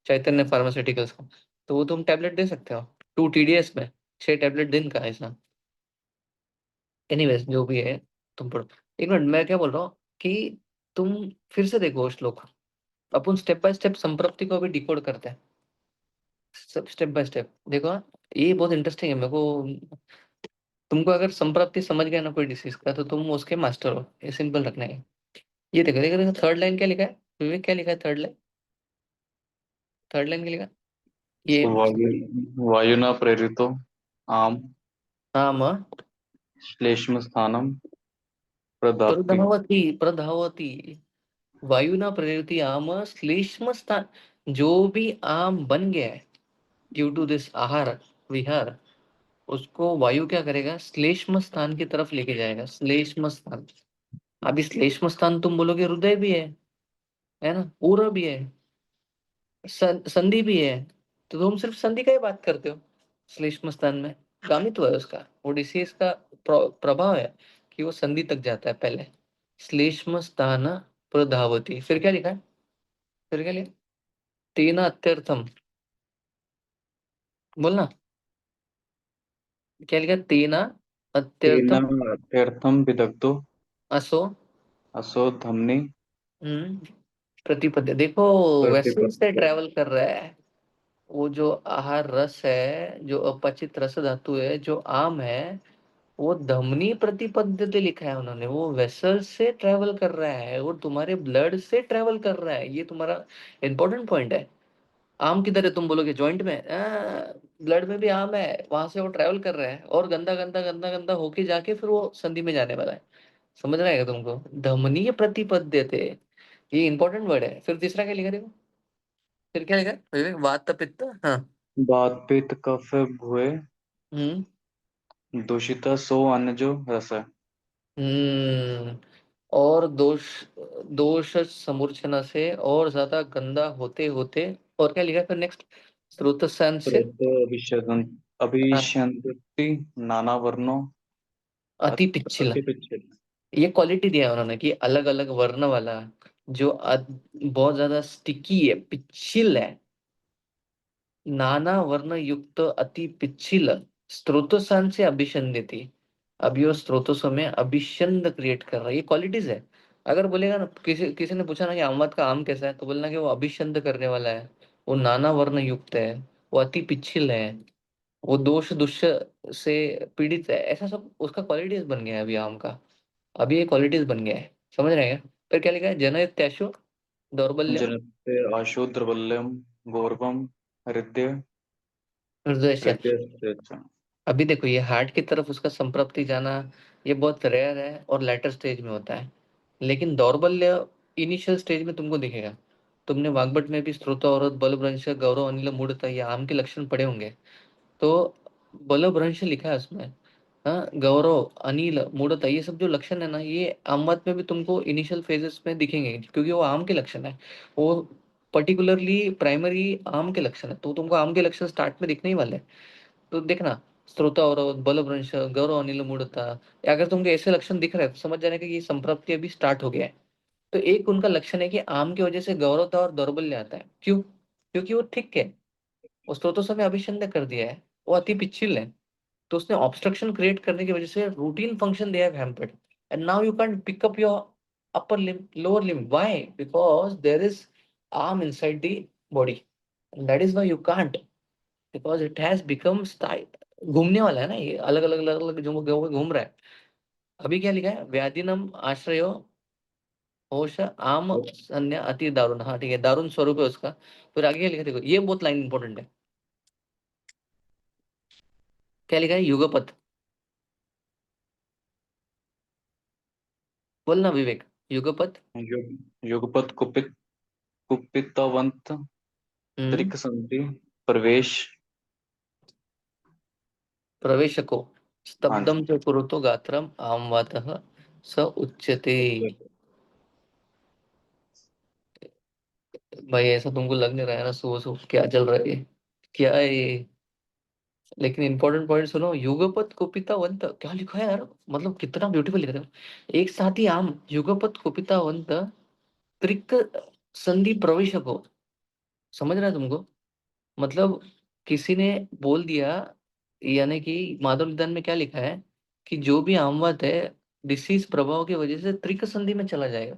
चैतन्य फार्मास्यूटिकल्स का। तो वो तुम टैबलेट दे सकते हो 2 TDS में, 6 टैबलेट दिन का ऐसा। एनीवेज जो भी है, तुम पढ़ो। एक मिनट, मैं क्या बोल रहा हूँ कि तुम फिर से देखो श्लोक, अपन स्टेप बाय स्टेप संप्रप्ति को भी डिकोड करते हैं, सब स्टेप बाय स्टेप देखो हाँ। ये बहुत इंटरेस्टिंग है मेरे को। तुमको अगर संप्रप्ति समझ गया ना कोई डिसीज का, तो तुम उसके मास्टर हो, ये सिंपल रखना है। ये देखो देखो देखो, थर्ड लाइन क्या लिखा है विवेक, क्या लिखा है थर्ड लाइन? थर्ड लाइन क्या लिखा है? ये वायु वायुना प्रेरितो आम आम श्लेष्म स्थानम प्रदाप्ति। प्रधावती, प्रधावती वायुना प्रेरयति आम श्लेष्म स्थान। जो भी आम बन गया है ड्यू टू दिस आहार विहार, उसको वायु क्या करेगा, श्लेष्म स्थान की तरफ लेके जाएगा, श्लेष्म स्थान। अभी श्लेष्म स्थान तुम बोलोगे हृदय भी है ना, पूरा भी है, संधि भी है, तो तुम सिर्फ संधि का ही बात करते हो। श्लेष्म स्थान में गामित्व है उसका, वो डिसीज का प्रभाव है कि वो संधि तक जाता है पहले। श्लेष्म स्थान प्रधावती, फिर क्या लिखा है, फिर क्या लिखा, तेना अत्यर्थम, बोलना क्या लिखा, तेना तेन अत्यर्थम अर्थम विदग्धो असो असो धमनी प्रतिपद्य। देखो वेसल से प्रतिपद्य। ट्रेवल कर रहा है, वो जो आहार रस है, जो अपचित रस धातु है, जो आम है, वो धमनी प्रतिपद्यते लिखा है उन्होंने, वो वेसल से ट्रेवल कर रहा है, वो तुम्हारे ब्लड से ट्रेवल कर रहा है, ये तुम्हारा इंपॉर्टेंट पॉइंट है। आम किधर है, तुम बोलोगे जॉइंट में, ब्लड में भी आम है, वहां से वो ट्रेवल कर रहा है और गंदा गंदा गंदा गंदा होके जाके फिर वो संधि में जाने वाला है। समझ रहा है तुमको, धमनी प्रतिपद्यते, ये इंपॉर्टेंट वर्ड है। फिर तीसरा क्या लिखा देखो, फिर क्या लिखा विवेक, वात पित्त, हाँ। बात पित्त कफ भुए हम्म दूषित सो अन्न जो रस है। हम्म और दोष, दोष समूर्छना से और ज्यादा गंदा होते होते, और क्या लिखा फिर नेक्स्ट, स्रोत से, स्रोत अभिषेदन हाँ, अभिषंदति नाना वर्णों अति पिछला। अति पिछल। ये क्वालिटी दिया है उन्होंने कि अलग अलग वर्ण वाला, जो बहुत ज्यादा स्टिकी है, पिछिल है, नाना वर्ण युक्त अति पिछिल, स्त्रोतोसान से अभिषंदिति। अभी वो स्त्रोतों में अभिषंद क्रिएट कर रहा है, ये क्वालिटीज है। अगर बोलेगा ना, किसी किसी ने पूछा ना कि अहमद का आम कैसा है, तो बोलना कि वो अभिषंद करने वाला है, वो नाना वर्ण युक्त है, वो अति पिछिल है, वो दोष दुष्य से पीड़ित है, ऐसा सब उसका क्वालिटीज बन गया है अभी आम का। अभी ये क्वालिटीज बन गया है, समझ रहे हैं क्या। फिर क्या लिखा है, जनयत्याशु दौर्बल्यम जनते आशु द्रवल्यम गौरवम हृदय हृदय। हृदय। अभी देखो ये हार्ट की तरफ उसका संप्रप्ति जाना, ये बहुत रेयर है और लेटर स्टेज में होता है, लेकिन दौर्बल्य इनिशियल स्टेज में तुमको दिखेगा। तुमने वाग्भट में भी स्त्रोत और बलभ्रंश गौरव अनिल मूढ़ता ये आम के लक्षण पढ़े होंगे, तो बलभ्रंश लिखा है उसमें, हाँ, गौरव अनिल मूढ़ता ये सब जो लक्षण है ना, ये आमवाद में भी तुमको इनिशियल फेजेस में दिखेंगे, क्योंकि वो आम के लक्षण है, वो पर्टिकुलरली प्राइमरी आम के लक्षण है, तो तुमको आम के लक्षण स्टार्ट में दिखने ही वाले हैं। तो देखना, श्रोता और बलभ्रंश गौरव अनिल मूढ़ता, अगर तुमको ऐसे लक्षण दिख रहे हैं तो समझ जाने का कि ये संप्राप्ति अभी स्टार्ट हो गया है। तो एक उनका लक्षण है कि आम की वजह से गौरवता और दौर्बल्य आता है, क्यों, क्योंकि वो ठीक है, वो स्त्रोतों से अभिषिक्त कर दिया है, वो अति पिछिल है, तो उसने ऑब्स्ट्रक्शन क्रिएट करने की वजह से routine function they have hampered, and now you can pick up your upper limb lower limb, why, because there is arm inside the body, and that is why you can't, because it has become style, घूमने वाला है ना ये, अलग अलग अलग अलग जो घूम रहा है। अभी क्या लिखा है, व्याधिनम आश्रयो होश आम अन्य अति दारुण, हाँ ठीक है, दारुण स्वरूप है उसका। फिर आगे क्या लिखा देखो, ये बहुत लाइन इंपॉर्टेंट है, क्या लिखा है, युगपथ, बोलना विवेक, युगपथ। युगपत कुपित कुपितवंत हम्म त्रिक संधि प्रवेश। प्रवेशको हाँ स्तब्धम जी। च कुरुतो गात्रम आमवातः स उच्यते। भाई ऐसा तुमको लग नहीं रहा है ना, सुबह सुबह क्या चल रहा है क्या है ये, लेकिन इंपॉर्टेंट पॉइंट सुनो, युगपत कुपितावंत क्या लिखा है यार, मतलब कितना ब्यूटीफुल लिखा है। एक साथ ही आम, युगपत कुपितावंत त्रिक संधि प्रवेशको, समझ रहा है तुमको, मतलब किसी ने बोल दिया, यानी कि माधव निदान में क्या लिखा है कि जो भी आमवत है डिसीज प्रभाव की वजह से त्रिक संधि में चला जाएगा।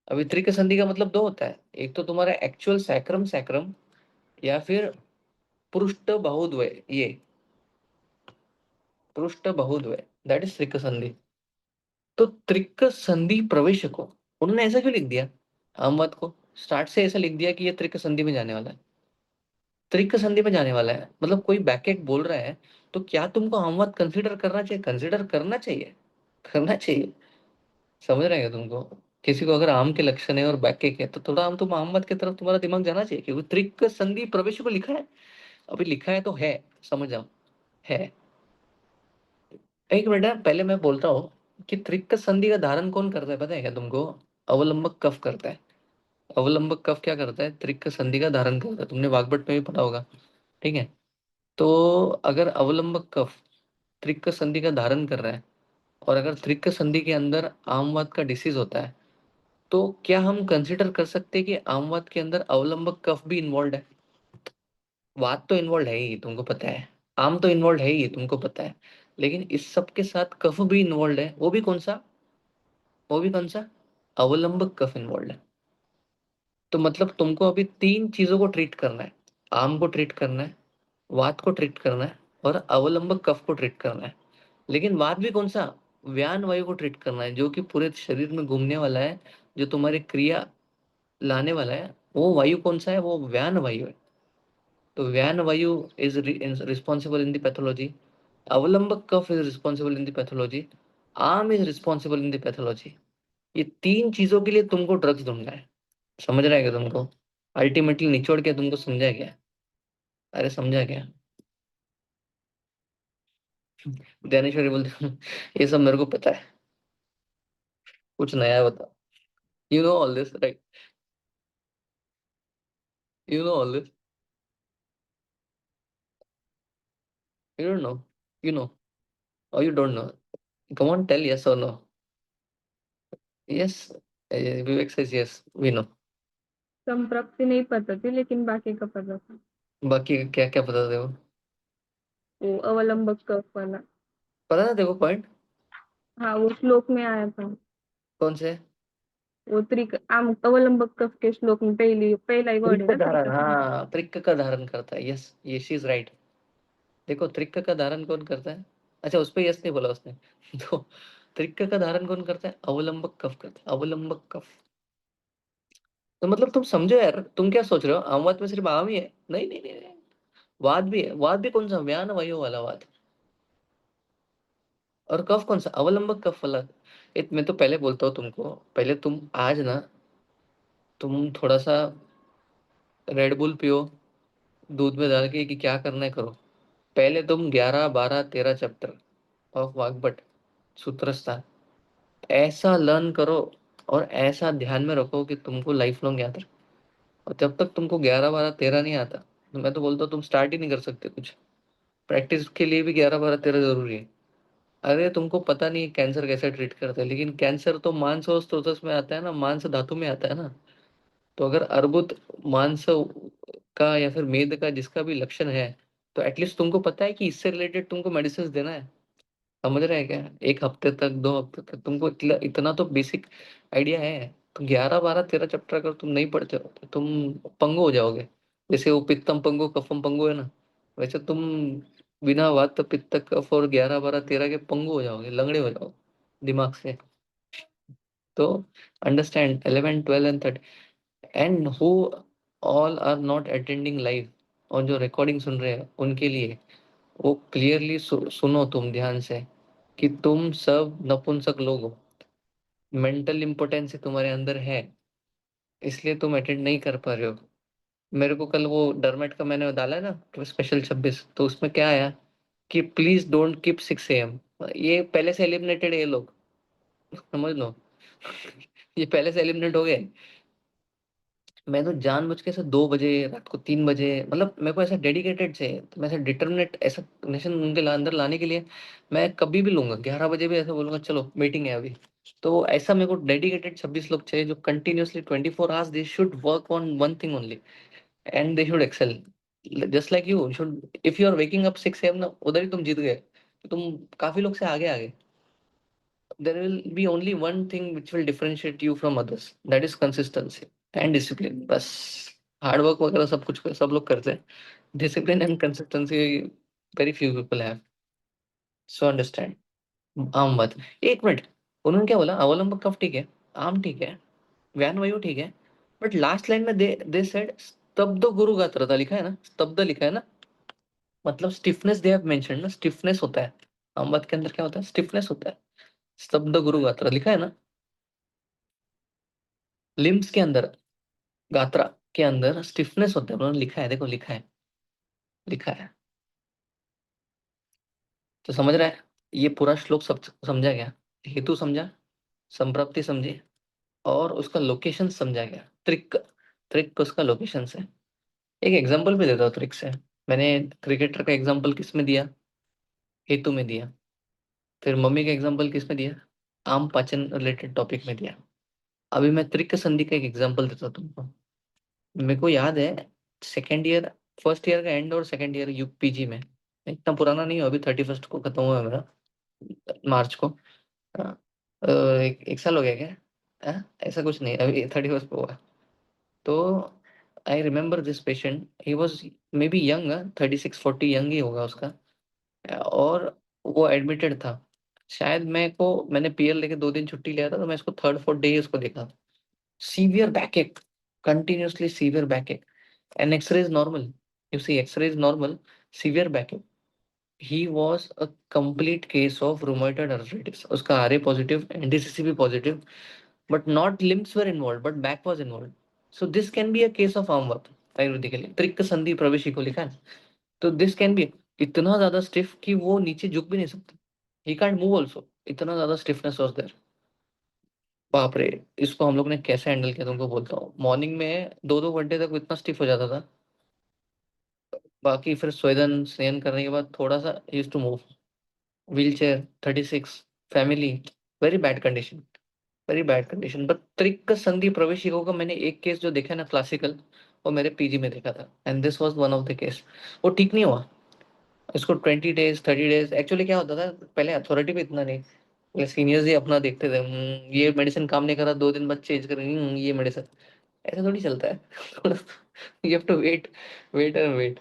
अभी त्रिक संधि का मतलब दो होता है, एक तो तुम्हारा एक्चुअल सैक्रम सैक्रम, या फिर पृष्ठ बहुद्वय, ये पृष्ठ बहुद्वय, दैट इज त्रिक संधि। तो त्रिक संधि प्रवेश को उन्होंने ऐसा क्यों लिख दिया, आमवत को स्टार्ट से ऐसा लिख दिया कि ये त्रिक संधि में जाने वाला है, त्रिक संधि में जाने वाला है, मतलब कोई बैकएक बोल रहा है, तो क्या तुमको आमवत कंसीडर करना चाहिए, कंसीडर करना चाहिए, करना चाहिए, समझ रहे हैं तुमको। किसी को अगर आम के लक्षण है और बैक के है तो थोड़ा आम, तुम आम मत की तरफ तुम्हारा दिमाग जाना चाहिए, क्योंकि त्रिक संधि प्रवेश को लिखा है, अभी लिखा है तो है, समझ जाओ, है। एक मिनट है, पहले मैं बोलता हूँ कि त्रिक संधि का धारण कौन करता है पता है क्या तुमको? अवलंबक कफ करता है। अवलंबक कफ क्या करता है? त्रिक संधि का धारण करता है, तुमने वाग्भट में भी पढ़ा होगा, ठीक है। तो अगर अवलंबक कफ त्रिक संधि का धारण कर रहा है, और अगर त्रिक संधि के अंदर आमवाद का डिसीज होता है, तो क्या हम कंसिडर कर सकते हैं कि आमवाद के अंदर अवलंबक कफ भी इन्वॉल्व है? वात तो इन्वॉल्व है ही, तुमको पता है। आम तो इन्वॉल्व है ही, तुमको पता है। लेकिन इस सब के साथ कफ भी इन्वॉल्व है, वो भी कौन सा? वो भी कौन सा? अवलंबक कफ इन्वॉल्व है। तो मतलब तुमको अभी तीन चीजों को ट्रीट करना है। आम को ट्रीट करना है, वात को ट्रीट करना है, और अवलंबक कफ को ट्रीट करना है। लेकिन वात भी कौन सा? व्यान वायु को ट्रीट करना है, जो कि पूरे शरीर में घूमने वाला है, जो तुम्हारी क्रिया लाने वाला है। वो वायु कौन सा है? वो व्यान वायु है। तो व्यान वायु is responsible in the pathology, अवलंबक कफ is responsible in the pathology, आर्म is responsible in the pathology. ये तीन चीजों के लिए तुमको ड्रग्स ढूंढना है। समझ रहा है क्या तुमको? अल्टीमेटली निचोड़ के तुमको समझा क्या? अरे समझा क्या? ज्ञानेश्वरी बोलते ये सब मेरे को पता है, कुछ नया बता। You know all this right? You know all this? You don't know? You know और you don't know? Come on, tell yes और no. Yes, Vivek says yes, we know। संप्राप्ति नहीं पता थी, लेकिन बाकी का पता था। बाकी क्या क्या पता था? वो अवलंबक कफ वाला। पता था देखो पॉइंट? हाँ, वो श्लोक में आया था। कौन से? वो त्रिक आम अवलंबक कफ के श्लोक में पहला ही वर्ड है त्रिक ना, त्रिक धारण, संधि। हाँ त्रिक का धारण करता है, यस ये शी इज राइट। देखो त्रिक का धारण कौन करता है? अच्छा उस पे यस नहीं बोला उसने तो त्रिक का धारण कौन करता है? अवलंबक कफ करता है, अवलंबक कफ। तो मतलब तुम समझो यार, तुम क्या सोच रहे हो आमवाद में सिर्फ आम ही है? नहीं नहीं नहीं, नहीं। वाद भी है, वाद भी कौन सा? व्यान वायु वाला वाद। और कफ कौन सा? अवलंबक कफ वाला। मैं तो पहले बोलता हूँ तुमको, पहले तुम आज ना, तुम थोड़ा सा रेड बुल पियो, दूध में डाल के, कि क्या करना है करो। पहले तुम 11 12 13 चैप्टर ऑफ वाग्भट सूत्रस्थान ऐसा लर्न करो, और ऐसा ध्यान में रखो कि तुमको लाइफ लॉन्ग याद रहे। और जब तक तुमको 11 12 13 नहीं आता, तो मैं तो बोलता हूँ तुम स्टार्ट ही नहीं कर सकते कुछ। प्रैक्टिस के लिए भी 11 12 13 जरूरी है। अरे तुमको पता नहीं कैंसर कैसे ट्रीट करते हैं, लेकिन कैंसर तो मांस और स्रोतस में आता है ना, मांस धातु में आता है ना। तो अगर अर्बुद मांस का या फिर मेद का जिसका भी लक्षण है, तो एटलीस्ट तुमको पता है कि इससे रिलेटेड तुमको मेडिसिन देना है। समझ रहे हैं क्या? 1 हफ्ते तक, 2 हफ्ते तक तुमको इतना तो बेसिक आइडिया है। तो 11 12 13 चैप्टर अगर तुम नहीं पढ़ते हो तो तुम पंगु हो जाओगे। जैसे वो पित्तम पंगु कफम पंगु है ना, वैसे तुम बिना वात पित्त कफ और 11 12 13 के पंगु हो जाओगे, लंगड़े हो जाओगे दिमाग से। तो understand 11 12 and 13 and who all are not attending live, और जो रिकॉर्डिंग सुन रहे हैं उनके लिए, वो क्लियरली सुनो तुम ध्यान से, कि तुम सब नपुंसक लोग हो। मेंटल इम्पोर्टेंस तुम्हारे अंदर है, इसलिए तुम अटेंड नहीं कर पा रहे हो। मेरे को कल वो डरमेट का मैंने डाला है ना, तो स्पेशल 26, तो उसमें क्या आया कि प्लीज डोंट कीप 6 AM। ये पहले से एलिमिनेटेड है ये लोग, समझ लो ये पहले से एलिमिनेट हो गए। मैं तो जानबूझ के ऐसे 2 बजे, रात को 3 बजे, मतलब मेरे को ऐसा डेडिकेटेड से, तो मैं ऐसा डिटर्मिनेट ऐसा नेशन उनके अंदर लाने के लिए मैं कभी भी लूंगा, 11 बजे भी ऐसा बोलूंगा चलो मीटिंग है अभी। तो ऐसा मेरे को डेडिकेटेड 26 लोग चाहिए, जो continuously 24 hours they should work on one thing only, and they should excel. Just like you should, if you are waking up 6 AM ना, उधर ही तुम जीत गए, तो तुम काफी लोग से आगे आगे। there will be only one thing which will differentiate you from others, that is consistency and discipline, बस। हार्ड वर्क वगैरह सब कुछ सब लोग करते हैं, discipline and consistency very few people have. So understand. आम बात। एक मिनट, उन्होंने क्या बोला? अवलंबक कफ ठीक है, आम ठीक है, व्यान वायु ठीक है, बट लास्ट लाइन में दे सेड स्तब्ध गुरु गात्रता लिखा है ना, स्तब्ध लिखा है ना, मतलब स्टिफनेस दे हैव मेंशन ना, स्टिफनेस होता है। आम बात के अंदर क्या होता है? स्टिफनेस होता है। स्तब्ध गुरु गात्र लिखा है ना। लिम्स के अंदर, गात्रा के अंदर स्टिफनेस होता है, उन्होंने लिखा है, देखो लिखा है, लिखा है। तो समझ रहा है, ये पूरा श्लोक सब समझा गया, हेतु समझा, संप्राप्ति समझी, और उसका लोकेशन समझा गया। त्रिक, त्रिक उसका लोकेशन है। एक एग्जांपल भी देता हूँ त्रिक से। मैंने क्रिकेटर का एग्जांपल किस में दिया? हेतु में दिया। फिर मम्मी का एग्जांपल किस में दिया? आम पाचन रिलेटेड टॉपिक में दिया। अभी मैं त्रिक संधि का एक एग्जांपल देता हूँ तुमको। मेरे को याद है, सेकेंड ईयर, फर्स्ट ईयर का एंड और सेकेंड ईयर यूपीजी में, इतना पुराना नहीं हो, अभी 31 को खत्म हुआ है मेरा, मार्च को। हाँ, एक साल हो गया क्या? ऐसा कुछ नहीं, अभी 31 को हुआ। तो I remember this patient, he was maybe young, 36-40 young ही होगा उसका। और वो एडमिटेड था। शायद मैंने पीएल लेके 2 दिन छुट्टी लिया था, तो मैं इसको थर्ड फोर्थ डे उसको देखा। Severe backache, continuously severe backache, and x-ray is normal, you see x-ray is normal, severe backache. He was a complete case of rheumatoid arthritis, उसका आरए पॉजिटिव, एनडीसीसी भी positive, but not limbs were involved, but back was involved. So this can be a case of arm work आयुर्वेदिकली। त्रिक संधि प्रवेशी को लिखा है। तो this can be इतना ज्यादा स्टिफ कि वो नीचे झुक भी नहीं सकता। ही कांट मूव ऑल्सो, इतना ज्यादा स्टिफनेस वॉज देयर। बाप रे, इसको हम लोग ने कैसे हैंडल किया तुमको बोलता हूँ। मॉर्निंग में 2-2 घंटे तक वो इतना स्टिफ हो जाता था। बाकी फिर स्वेदन स्नेहन करने के बाद थोड़ा सा use to move. Wheel chair, 36, family, very bad condition, very bad condition. But त्रिक संधि प्रवेशिकों का मैंने एक केस जो देखा ना क्लासिकल, वो मेरे पीजी में देखा था, and this was one of the case. वो ठीक नहीं हुआ। इसको 20 डेज 30 डेज, एक्चुअली क्या होता था पहले, अथॉरिटी पे इतना नहीं, ये सीनियर्स ही अपना देखते थे। ये मेडिसिन काम नहीं करा, 2 दिन बाद चेंज करेंगे, ये मेडिसिन। ऐसा थोड़ी चलता है। You have to wait, wait and wait.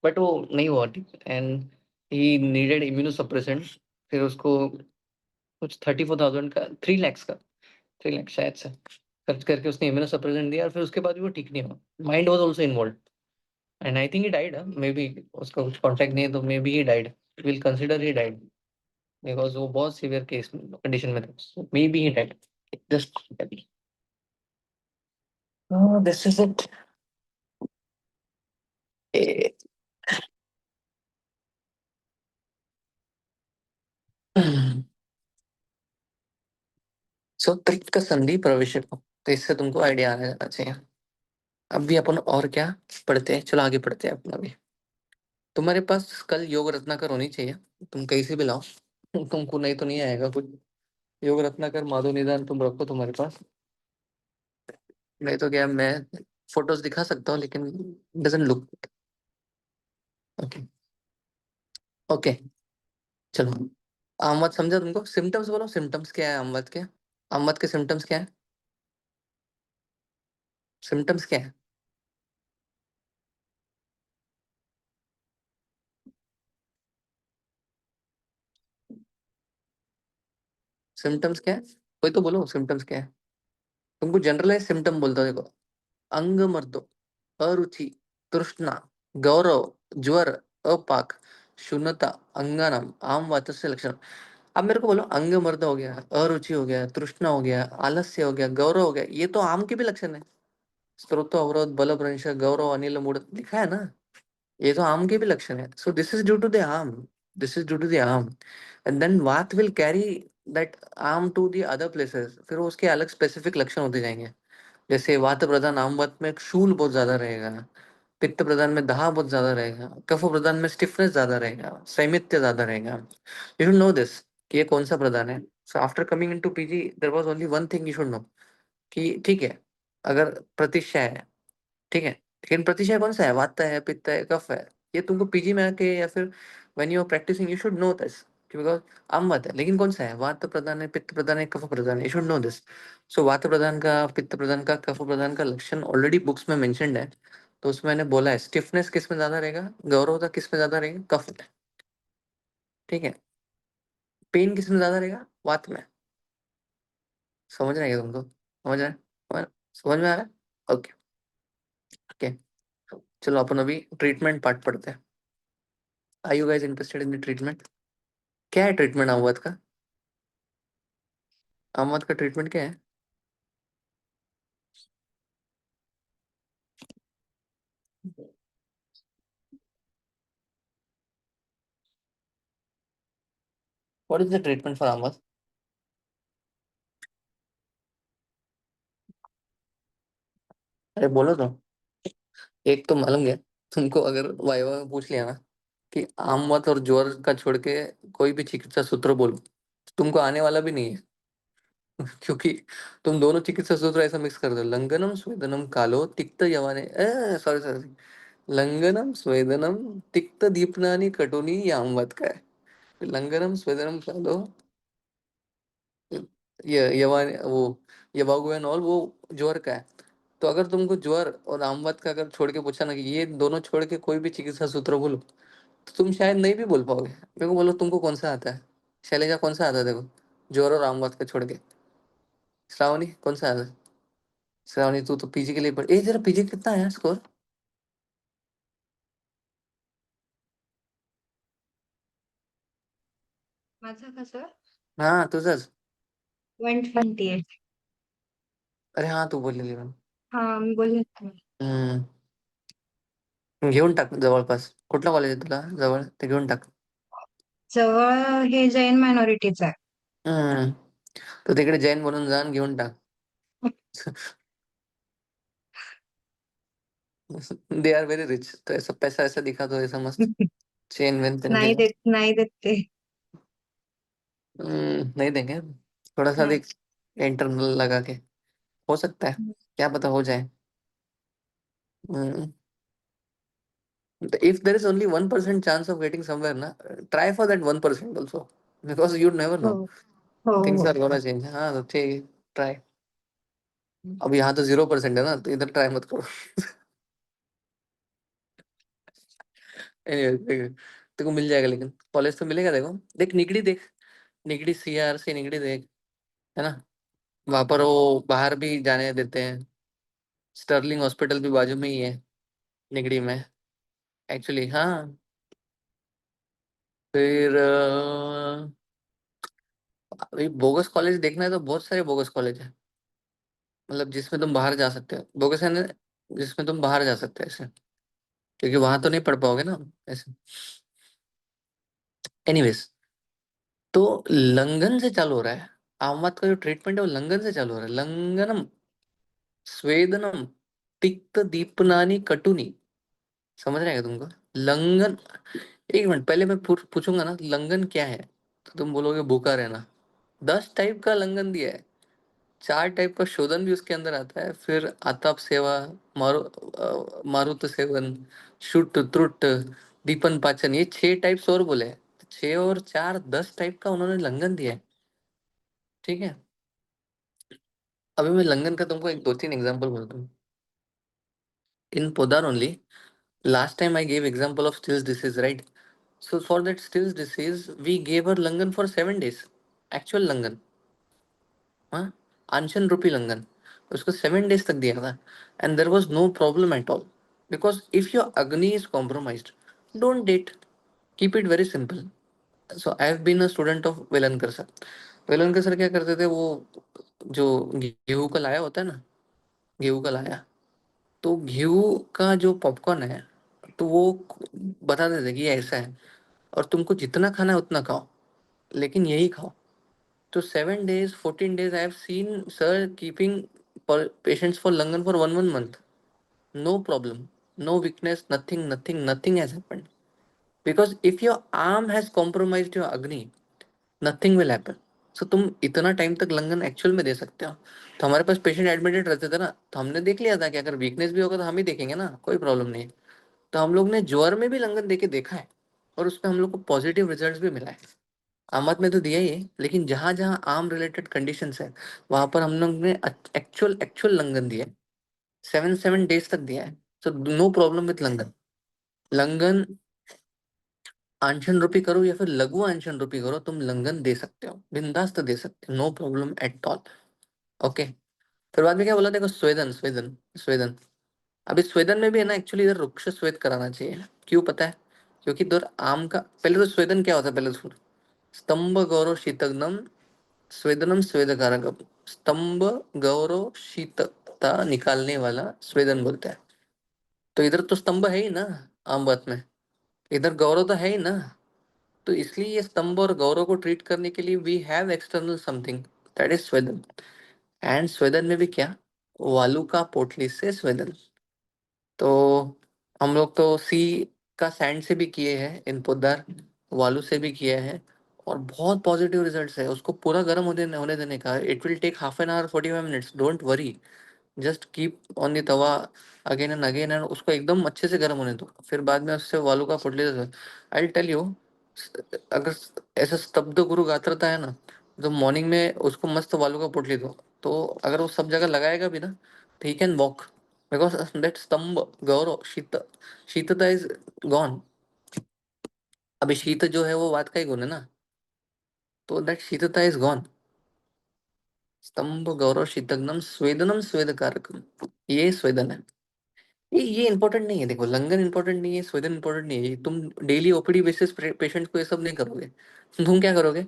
But वो नहीं हुआ ठीक, एंड ही नीडेड इम्यूनोसप्रेसेंट। फिर उसको कुछ 34,000 का, 3 लाख का, 3 लाख शायद से खर्च करके उसने इम्यूनोसप्रेसेंट दिया, और फिर उसके बाद भी वो ठीक नहीं हुआ। Mind was also involve, and I think he died. Maybe उसका कुछ कांटेक्ट नहीं है, तो maybe he died, will consider he died, because वो बहुत सीवियर केस कंडीशन में था। So maybe he died, just this is it. So त्रिक का संधि प्रवेश, तो इससे तुमको आइडिया आ जाना चाहिए। अब भी अपन और क्या पढ़ते हैं, चलो आगे पढ़ते हैं अपना भी। तुम्हारे पास कल योग रत्नाकर होनी चाहिए, तुम कहीं से भी लाओ। तुमको नहीं तो नहीं आएगा कुछ। योग रत्नाकर, माधव निदान तुम रखो तुम्हारे पास। नहीं तो क्या, मैं फोटोज दिखा सकता हूँ, लेकिन डजंट लुक। ओके, ओके, चलो। आमवत समझा तुमको? सिम्टम्स बोलो, सिम्टम्स क्या है आमवत के? आमवत के सिम्टम्स क्या है? सिम्टम्स क्या है? सिम्टम्स क्या है? कोई तो बोलो सिम्टम्स क्या है। तुमको जनरलाइज सिम्टम बोलता हूँ, देखो। अंग मर्दो, अरुचि, तृष्णा, गौरव, ज्वर, अपाक, शून्यता, अंगानाम, आम वातस्य लक्षण। अब मेरे को बोलो, अंग मर्द हो गया, अरुचि हो गया, तृष्णा हो गया, आलस्य हो गया, गौरव हो गया, ये तो आम के भी लक्षण है। स्त्रोत अवरोध, बल भ्रंश, गौरव, अनिल मूड, लिखा है ना। ये तो आम के भी लक्षण है। So this is due to the आम, this is due to the आम, एंड देन वात विल कैरी दैट आम टू द अदर प्लेसेस। फिर वो उसके अलग स्पेसिफिक लक्षण होते जाएंगे। जैसे वात प्रधान आम वात में शूल बहुत ज्यादा रहेगा, पित्त प्रधान में दाह बहुत ज्यादा रहेगा, कफ प्रधान में स्टिफनेस ज्यादा रहेगा, सैमित्य ज्यादा रहेगा। यू शुड नो दिस, कि ये कौन सा प्रधान है। So after coming into PG there was only one thing you should know, कि ठीक है, अगर प्रतिशय है, ठीक है, लेकिन प्रतिशय कौन सा है? वात है, पित्त है, कफ है। ये तुमको पीजी में आके या फिर when you are practicing you should know this, because अमवत है, लेकिन कौन सा है? वात प्रधान है, पित्त प्रधान है, कफ प्रधान है, यू शुड नो दिस। सो वात प्रधान का, पित्त प्रधान का, कफ प्रधान का लक्षण ऑलरेडी बुक्स में मेंशन्ड है। तो उसमें मैंने बोला है, स्टिफनेस किस में ज्यादा रहेगा, गौरवता किस में ज्यादा रहेगा, कफ में, ठीक है। पेन किस में ज्यादा रहेगा, वात में। समझ रहे हैं तुमको? समझ में आ रहा है? Okay, okay. चलो अपन अभी ट्रीटमेंट पार्ट पढ़ते हैं। Are you guys interested in the treatment? क्या है ट्रीटमेंट अवध का? आमवत का ट्रीटमेंट क्या है? What is the treatment for आमवत? अरे बोलो तो। एक तो मालूम गया तुमको, अगर वाइवा में पूछ लिया ना कि आमवत और ज्वर का छोड़ के कोई भी चिकित्सा सूत्र बोलो, तो तुमको आने वाला भी नहीं है। क्योंकि तुम दोनों चिकित्सा सूत्र ऐसा मिक्स कर दो, लंगनम स्वेदनम कालो तिक्त यवाने, सॉरी सॉरी, लंगनम स्वेदनम तिक्त दीपनानी कटुनी, ये आमवत का है। लंगनम स्वेदनम कालो, ये यवान वो यवागुएन ऑल वो ज्वर का है। तो अगर तुमको ज्वर और आमवत का अगर छोड़ के पूछा ना कि ये दोनों छोड़ के कोई भी चिकित्सा सूत्र बोलो, तो तुम शायद नहीं भी बोल पाओगे। मेरे को बोलो तुमको कौन सा आता है? शैलेजा कौन सा आता है देखो, ज्वर और आमवत का छोड़ के? श्रावणी कौन सा आता है? श्रावणी तू तो पीजी के लिए पढ़, ए तेरा पीजी कितना है स्कोर? माझा कसं हाँ तुझंच. 128. अरे हाँ तू बोललेली मला. हा मी बोलले होते. हम्म. घेऊन टाक जवळपास, कुठला कॉलेज आहे तुला जवळ ते घेऊन टाक. जवळ हे जैन मायनॉरिटीच आहे. हम्म. तो तिकडे जैन बनून जा आणि घेऊन टाक. दे आर वेरी रिच, तो ऐसा पैसा ऐसा दिखा दो ऐसा मस्त चेन वेन पहन के जा. नाही देत ते. नहीं देंगे. थोड़ा सा नाही. देख, इंटरनल लगा के हो सकता है, क्या पता हो जाए. If there is only 1% chance of getting somewhere ना, try for that 1% also, because you never हो know, हो things हो. are gonna change. हाँ तो ठीक है, try. अब यहाँ तो 0% है ना, तो इधर ट्राई मत करो. Anyway, तेरे को मिल जाएगा, लेकिन कॉलेज तो मिलेगा. देखो देख निगड़ी देख, निगड़ी सीआर से निगड़ी देख, है ना? वहां पर वो बाहर भी जाने देते हैं. स्टर्लिंग हॉस्पिटल भी बाजू में ही है निगड़ी में, एक्चुअली. हाँ. फिर अभी बोगस कॉलेज देखना है तो बहुत सारे बोगस कॉलेज है, मतलब जिसमें तुम बाहर जा सकते हो. बोगस है ना, जिसमें तुम बाहर जा सकते हो ऐसे, क्योंकि वहां तो नहीं पढ़ पाओगे ना ऐसे. एनीवेज, तो लंगन से चालू हो रहा है. आमवात का जो ट्रीटमेंट है वो लंगन से चालू हो रहा है. लंगनम स्वेदनम तिक्त दीपनानी कटुनी. समझ रहे हैं तुमको? लंगन. एक मिनट पहले मैं पूछूंगा ना लंगन क्या है, तो तुम बोलोगे भूखा रहना. 10 टाइप का लंगन दिया है, 4 टाइप का शोधन भी उसके अंदर आता है. फिर आताप सेवा, मारुत सेवन, शुट त्रुट, दीपन पाचन, ये 6 टाइप्स और बोले हैं. 6 और 4 10 टाइप का उन्होंने लंघन दिया है. ठीक है. अभी मैं लंघन का तुमको एक 2-3 एग्जांपल बोलता हूँ. In Podar only, last time I gave example of Still's disease, right? So for that Still's disease we gave her लंघन फॉर 7 days, एक्चुअल लंघन. हाँ, अनशन रूपी लंघन, उसको 7 days तक दिया था. And there was no problem at all, because if your अग्नि is compromised, don't diet. Keep it very simple. So I have been a student of Velankar sir. Velankar sir क्या करते थे, वो जो गेहूं का लाया होता है ना, गेहूं का लाया, तो गेहूं का जो पॉपकॉर्न है, तो वो बता देते कि ये ऐसा है, और तुमको जितना खाना है उतना खाओ, लेकिन यही खाओ. तो 7 days, 14 days, I have seen sir keeping patients for Langan for 1 month. No problem, no weakness, nothing, nothing, nothing has happened. Because if your arm has compromised your Agni, nothing will happen. So तुम इतना time तक long on actual में दे सकते हो. तो हमारे पास patient admitted रहते थे ना, तो हमने देख लिया था कि अगर वीकनेस भी होगा तो हम ही देखेंगे ना, कोई प्रॉब्लम नहीं. तो हम लोग ने ज्वर में भी लंगन दे के देखा है, और उसमें हम लोग को पॉजिटिव रिजल्ट भी मिला है. आमद में तो दिया ही है, लेकिन जहां जहां आर्म रिलेटेड कंडीशंस है, वहां पर हम लोग ने एक्चुअल एक्चुअल लंगन दिया है. 7 7 days तक दिया है. सो नो प्रॉब्लम विथ लंगन. लंगन अनशन रूपी करो या फिर लघु अनशन रूपी करो, तुम लंगन दे सकते हो, बिंदास्त दे सकते हो, no problem at all. Okay. फिर बाद में क्या बोला देखो, स्वेदन स्वेदन स्वेदन. अभी स्वेदन में भी है ना, एक्चुअली इधर वृक्ष स्वेद कराना चाहिए. क्यों पता है? क्योंकि इधर आम का, पहले तो स्वेदन क्या होता है, पहले तो सुनो. स्तंभ गौरव शीतग्नम स्वेदनम स्वेदकारकम, स्तंभ गौरव शीतता निकालने वाला स्वेदन बोलते हैं। तो इधर तो स्तंभ है ही ना, आम बात में, इधर गौरव तो है ही ना। तो इसलिए ये स्तंभ और गौरव को ट्रीट करने के लिए we have external something, that is स्वेदन। एंड स्वेदन में भी क्या, वालुका पोटली से स्वेदन। तो हम लोग तो सी का सैंड से भी किए हैं इन पोद्दार, वालू से भी किए हैं, और बहुत पॉजिटिव रिजल्ट्स है। उसको पूरा गर्म होने देने का, it will take half an hour 45 minutes, don't worry, just keep on the tawa again and again, and उसको एकदम अच्छे से गर्म होने दो। फिर बाद में उससे वालू का पोटली, आई टेल यू, अगर ऐसा स्तब्ध गुरु गात्रता है ना, तो मॉर्निंग में उसको मस्त वालू का पोटली दो, तो अगर वो सब जगह लगाएगा भी ना, तो he can walk, because that स्तंभ गौरव शीतता इज गॉन। अभी शीत जो है वो वात का ही गुण है ना, तो दैट शीतता इज गॉन। स्तंभ गौरव शीतग्नम स्वेदनम स्वेद कारकम, ये स्वेदन है। ये इंपॉर्टेंट नहीं है, देखो लंगन इंपॉर्टेंट नहीं है, स्वेदन इंपॉर्टेंट नहीं है। ये तुम डेली ओपीडी बेसिस पेशेंट को ये सब नहीं करोगे। तुम क्या करोगे,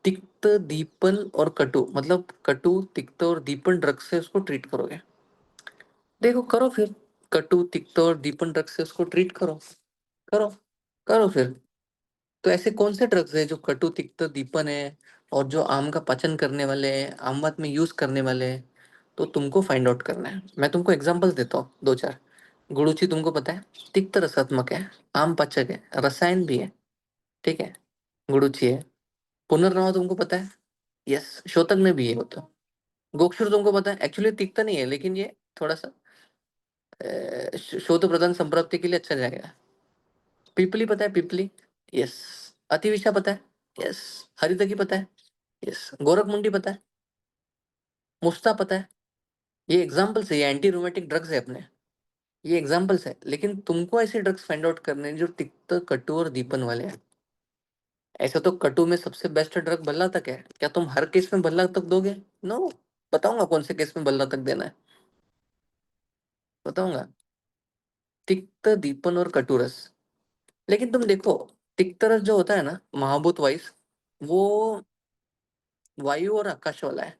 तिक्त दीपन और कटु, मतलब कटु तिक्त और दीपन ड्रग से उसको ट्रीट करोगे। देखो करो फिर, कटु तिक्त और दीपन ड्रग से उसको ट्रीट करो, करो करो फिर। तो ऐसे कौन से ड्रग्स है जो कटु तिक्त दीपन है, और जो आम का पाचन करने वाले हैं, आम बात में यूज करने वाले हैं, तो तुमको फाइंड आउट करना है। मैं तुमको एग्जांपल देता हूँ दो चार। गुड़ूची तुमको पता है, तिक्त रसात्मक है, आम पाचक है, रसायन भी है, ठीक है, गुड़ूची है। पुनर्नवा तुमको पता है, यस, शोतक में भी है वो तो। गोक्षुर तुमको पता है, एक्चुअली तिक्त नहीं है, लेकिन ये थोड़ा सा शोध प्रदान संप्राप्ति के लिए अच्छा जाएगा। पिपली पता है, पिपली, यस। अतिविषा पता है, यस। हरितकी पता है, यस। गोरख मुंडी पता है, मुफ्ता पता है। ये एग्जाम्पल्स है, ये एंटी रोमेटिक ड्रग्स है अपने, ये एग्जाम्पल्स है। लेकिन तुमको ऐसे ड्रग्स फाइंड आउट करने हैं जो तिक्त कटु और दीपन वाले हैं। ऐसा तो कटु में सबसे बेस्ट ड्रग बल्ला तक है, क्या तुम हर केस में बल्ला तक दोगे? नो, बताऊंगा कौन से केस में बल्ला तक देना है, बताऊंगा। तिक्त दीपन और कटुरस। लेकिन तुम देखो, तिक्त रस जो होता है ना महाभूत वाइस, वो वायु और आकाश वाला है,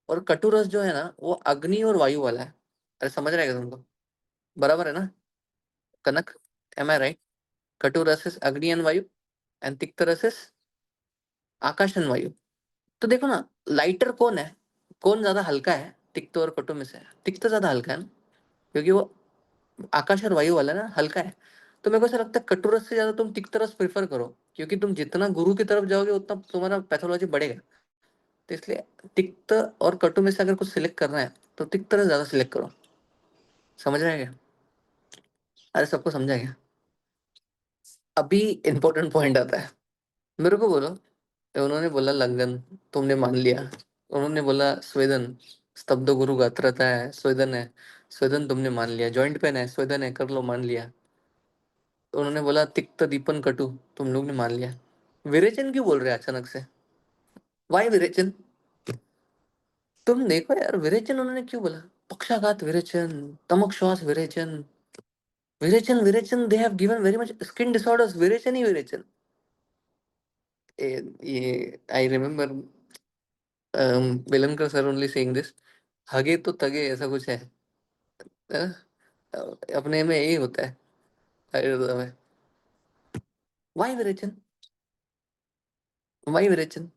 और कटुरस जो है ना वो अग्नि और वायु वाला है। अरे समझ रहेगा तुमको, बराबर है ना कनक, एम आई राइट? कटुरस इज अग्नि एंड वायु, एंड तिक्त रस इज आकाश एंड वायु। तो देखो ना, लाइटर कौन है, कौन ज्यादा हल्का है तिक्त और कटु में से? तिक्त ज्यादा हल्का है ना, क्योंकि वो आकाश और वायु वाला है ना, हल्का है। तो मेरे को ऐसा लगता है कटुरस से ज्यादा तुम तिक्त रस प्रेफर करो, क्योंकि तुम जितना गुरु की तरफ जाओगे उतना तुम्हारा पैथोलॉजी बढ़ेगा। तो इसलिए तिक्त और कटु में से अगर कुछ सिलेक्ट करना है तो तिक्त रस ज्यादा सिलेक्ट करो। समझ रहे हैं क्या? अरे सबको समझा क्या? अभी इंपॉर्टेंट पॉइंट आता है, मेरे को बोलो। उन्होंने बोला लंगन, तुमने मान लिया। उन्होंने बोला स्वेदन, स्तब्ध गुरु गात्रता है, स्वेदन है, स्वेदन तुमने मान लिया। जॉइंट पेन है, स्वेदन है, कर लो, मान लिया। तो उन्होंने बोला तिक्त दीपन कटु, तुम लोग ने मान लिया। विरेचन क्यों बोल रहे हैं अचानक से? वाई विरेचन? तुम देखो यार, विरेचन उन्होंने क्यों बोला? पक्षाघात विरेचन, तमक श्वास विरेचन, विरेचन विरेचन, they have given very much skin disorders, विरेचन ही विरेचन। ये I remember Velankar sir only saying this, हगे तो तगे, ऐसा कुछ है ना? अपने में यही होता है आयुर्वेद में। वाई विरेचन, वाई विरेचन?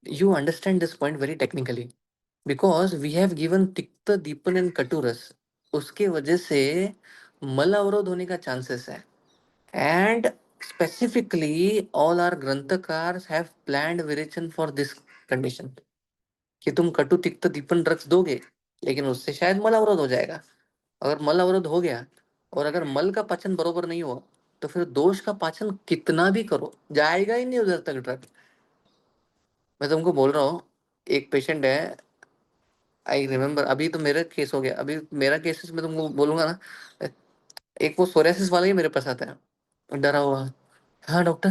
You understand this point very technically because we have given तिक्त दीपन एंड कटुरस, उसके वजह से मल अवरोध होने का चांसेस है। एंड स्पेसिफिकली ऑल आर ग्रंथकार हैव प्लान्ड विरेचन फॉर दिस कंडीशन, कि तुम कटु तिक्त दीपन ड्रग्स दोगे लेकिन उससे शायद मल अवरोध हो जाएगा। अगर मल अवरोध हो गया और अगर मल का पाचन बरोबर नहीं हुआ, तो फिर दोष का पाचन कितना भी करो जाएगा ही नहीं उधर तक ड्रग। मैं तुमको बोल रहा हूँ, एक पेशेंट है, आई रिमेम्बर, अभी तो मेरा केस हो गया, अभी मेरा केसेस में तुमको बोलूंगा ना, एक वो सोरेसिस वाला ही मेरे पास आता है डरा हुआ। हाँ डॉक्टर,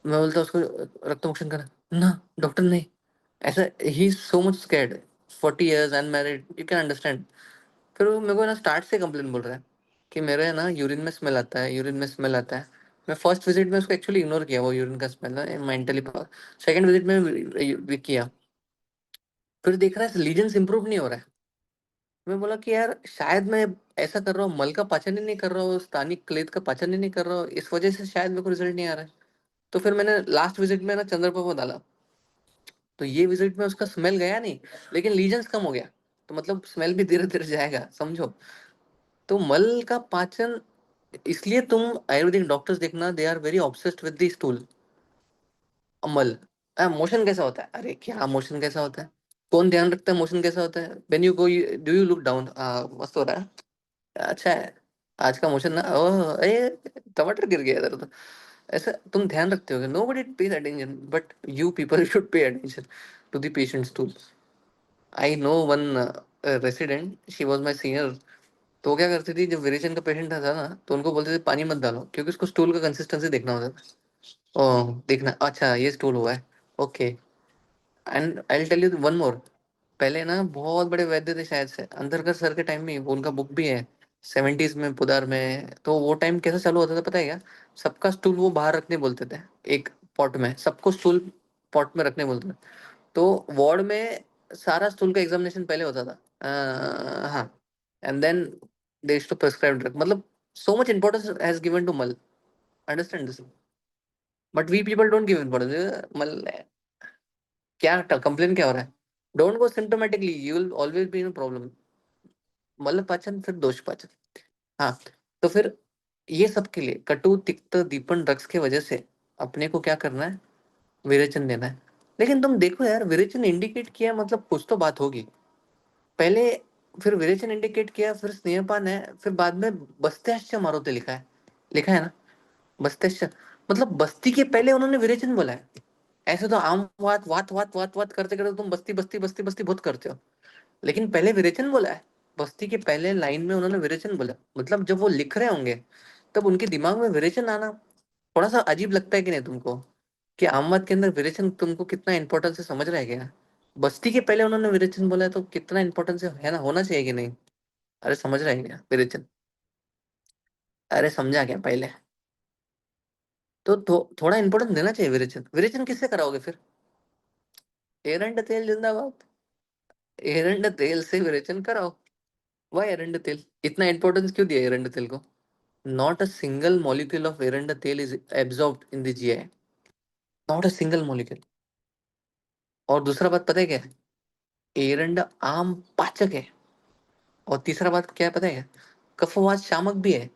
मैं बोलता उसको रक्त मोक्षण करना ना, डॉक्टर नहीं, ऐसा ही so much scared, 40 years unmarried, you can understand. फिर वो मेरे को ना स्टार्ट से कंप्लेन बोल रहा है कि मेरे ना यूरिन में स्मेल आता है, यूरिन में स्मेल आता है। मैं फर्स्ट विजिट में उसको एक्चुअली इग्नोर किया, वो यूरिन का स्मेल ना, मेंटली। सेकंड विजिट में भी किया, फिर देख रहा है लीजन्स इंप्रूव नहीं हो रहा है। मैं बोला कि यार शायद मैं ऐसा कर रहा हूँ, मल का पाचन ही नहीं कर रहा हूँ, स्थानिक क्लेद का पाचन ही नहीं कर रहा हूँ, इस वजह से शायद मेरे को रिजल्ट नहीं आ रहा है। तो फिर मैंने लास्ट विजिट में ना चंद्रपा को डाला, तो ये विजिट में उसका स्मेल गया नहीं, लेकिन लीजन्स कम हो गया। तो मतलब स्मेल भी धीरे धीरे जाएगा, समझो। तो मल का पाचन, इसलिए तुम आयुर्वेदिक डॉक्टर्स देखना, they are very obsessed with the stool, मल। मोशन कैसा होता है, अरे क्या मोशन कैसा होता है, कौन ध्यान रखता है मोशन कैसा होता है? When you go, do you look down, मस्त हो रहा है, अच्छा है, आज का मोशन ना, ओह ए, टमाटर गिर गया इधर तो, ऐसा तुम ध्यान रखते होगे। Nobody pays attention, but you people should pay attention to the patients too. I know one resident, she was my senior. तो वो क्या करती थी, जब वेरिएशन का पेशेंट था ना, तो उनको बोलते थे पानी मत डालो, क्योंकि उसको स्टूल का कंसिस्टेंसी देखना होता था। ओह देखना, अच्छा ये स्टूल हुआ है, okay. And I tell you one more, पहले ना बहुत बड़े वैद्य थे, शायद से अंधरकर सर के टाइम में, वो उनका बुक भी है, 70s में पुदार में। तो वो टाइम कैसा चालू होता था पता है क्या? सबका स्टूल वो बाहर रखने बोलते थे, एक पॉट में, सबको स्टूल पॉट में रखने बोलते थे। तो वार्ड में सारा स्टूल का एग्जामिनेशन पहले होता था, हाँ। And then they to prescribe drug, मतलब so much importance has given to मल, understand this. But we people don't give importance मल। क्या कंप्लेन क्या हो रहा है? Don't go symptomatically, you will always be in problem. मल पाचन फिर दोष पाचन, हाँ। तो फिर ये सब के लिए कटु तिक्त दीपन ड्रग्स के वजह से अपने को क्या करना है, विरेचन देना है। लेकिन तुम देखो यार, विरेचन इंडिकेट किया मतलब कुछ तो बात होगी पहले, फिर विरेचन इंडिकेट किया, फिर स्नेहपान है, फिर बाद में बस्त्याश्च मारुते लिखा है, लिखा है ना, बस्त्याश्च। मतलब बस्ती के पहले उन्होंने विरेचन बोला है। ऐसे तो आम वात करते करते तुम बस्ती बस्ती बस्ती बस्ती बहुत करते हो, लेकिन पहले विरेचन बोला है। बस्ती के पहले लाइन में उन्होंने विरेचन बोला, मतलब जब वो लिख रहे होंगे तब उनके दिमाग में विरेचन आना थोड़ा सा अजीब लगता है कि नहीं तुमको, कि आमवाद के अंदर विरेचन तुमको कितना इंपॉर्टेंस है, समझ रहा है क्या? बस्ती के पहले उन्होंने विरेचन बोला है, तो कितना इंपॉर्टेंस है ना, होना चाहिए कि नहीं? अरे समझ रहा है क्या विरेचन? अरे समझा क्या पहले? तो थोड़ा इंपॉर्टेंस देना चाहिए विरेचन। विरेचन किससे कराओगे फिर? एरंड तेल जिंदाबाद, एरंड तेल से विरेचन कराओ। वह एरंड तेल इतना इंपॉर्टेंस क्यों दिया एरंड तेल को? Not a single molecule of Aranda tail is absorbed in the GI. Not a single molecule. और दूसरा बात पता है क्या है? एरंड आम पाचक है। और तीसरा बात क्या है पता है क्या? कफवात शामक भी है।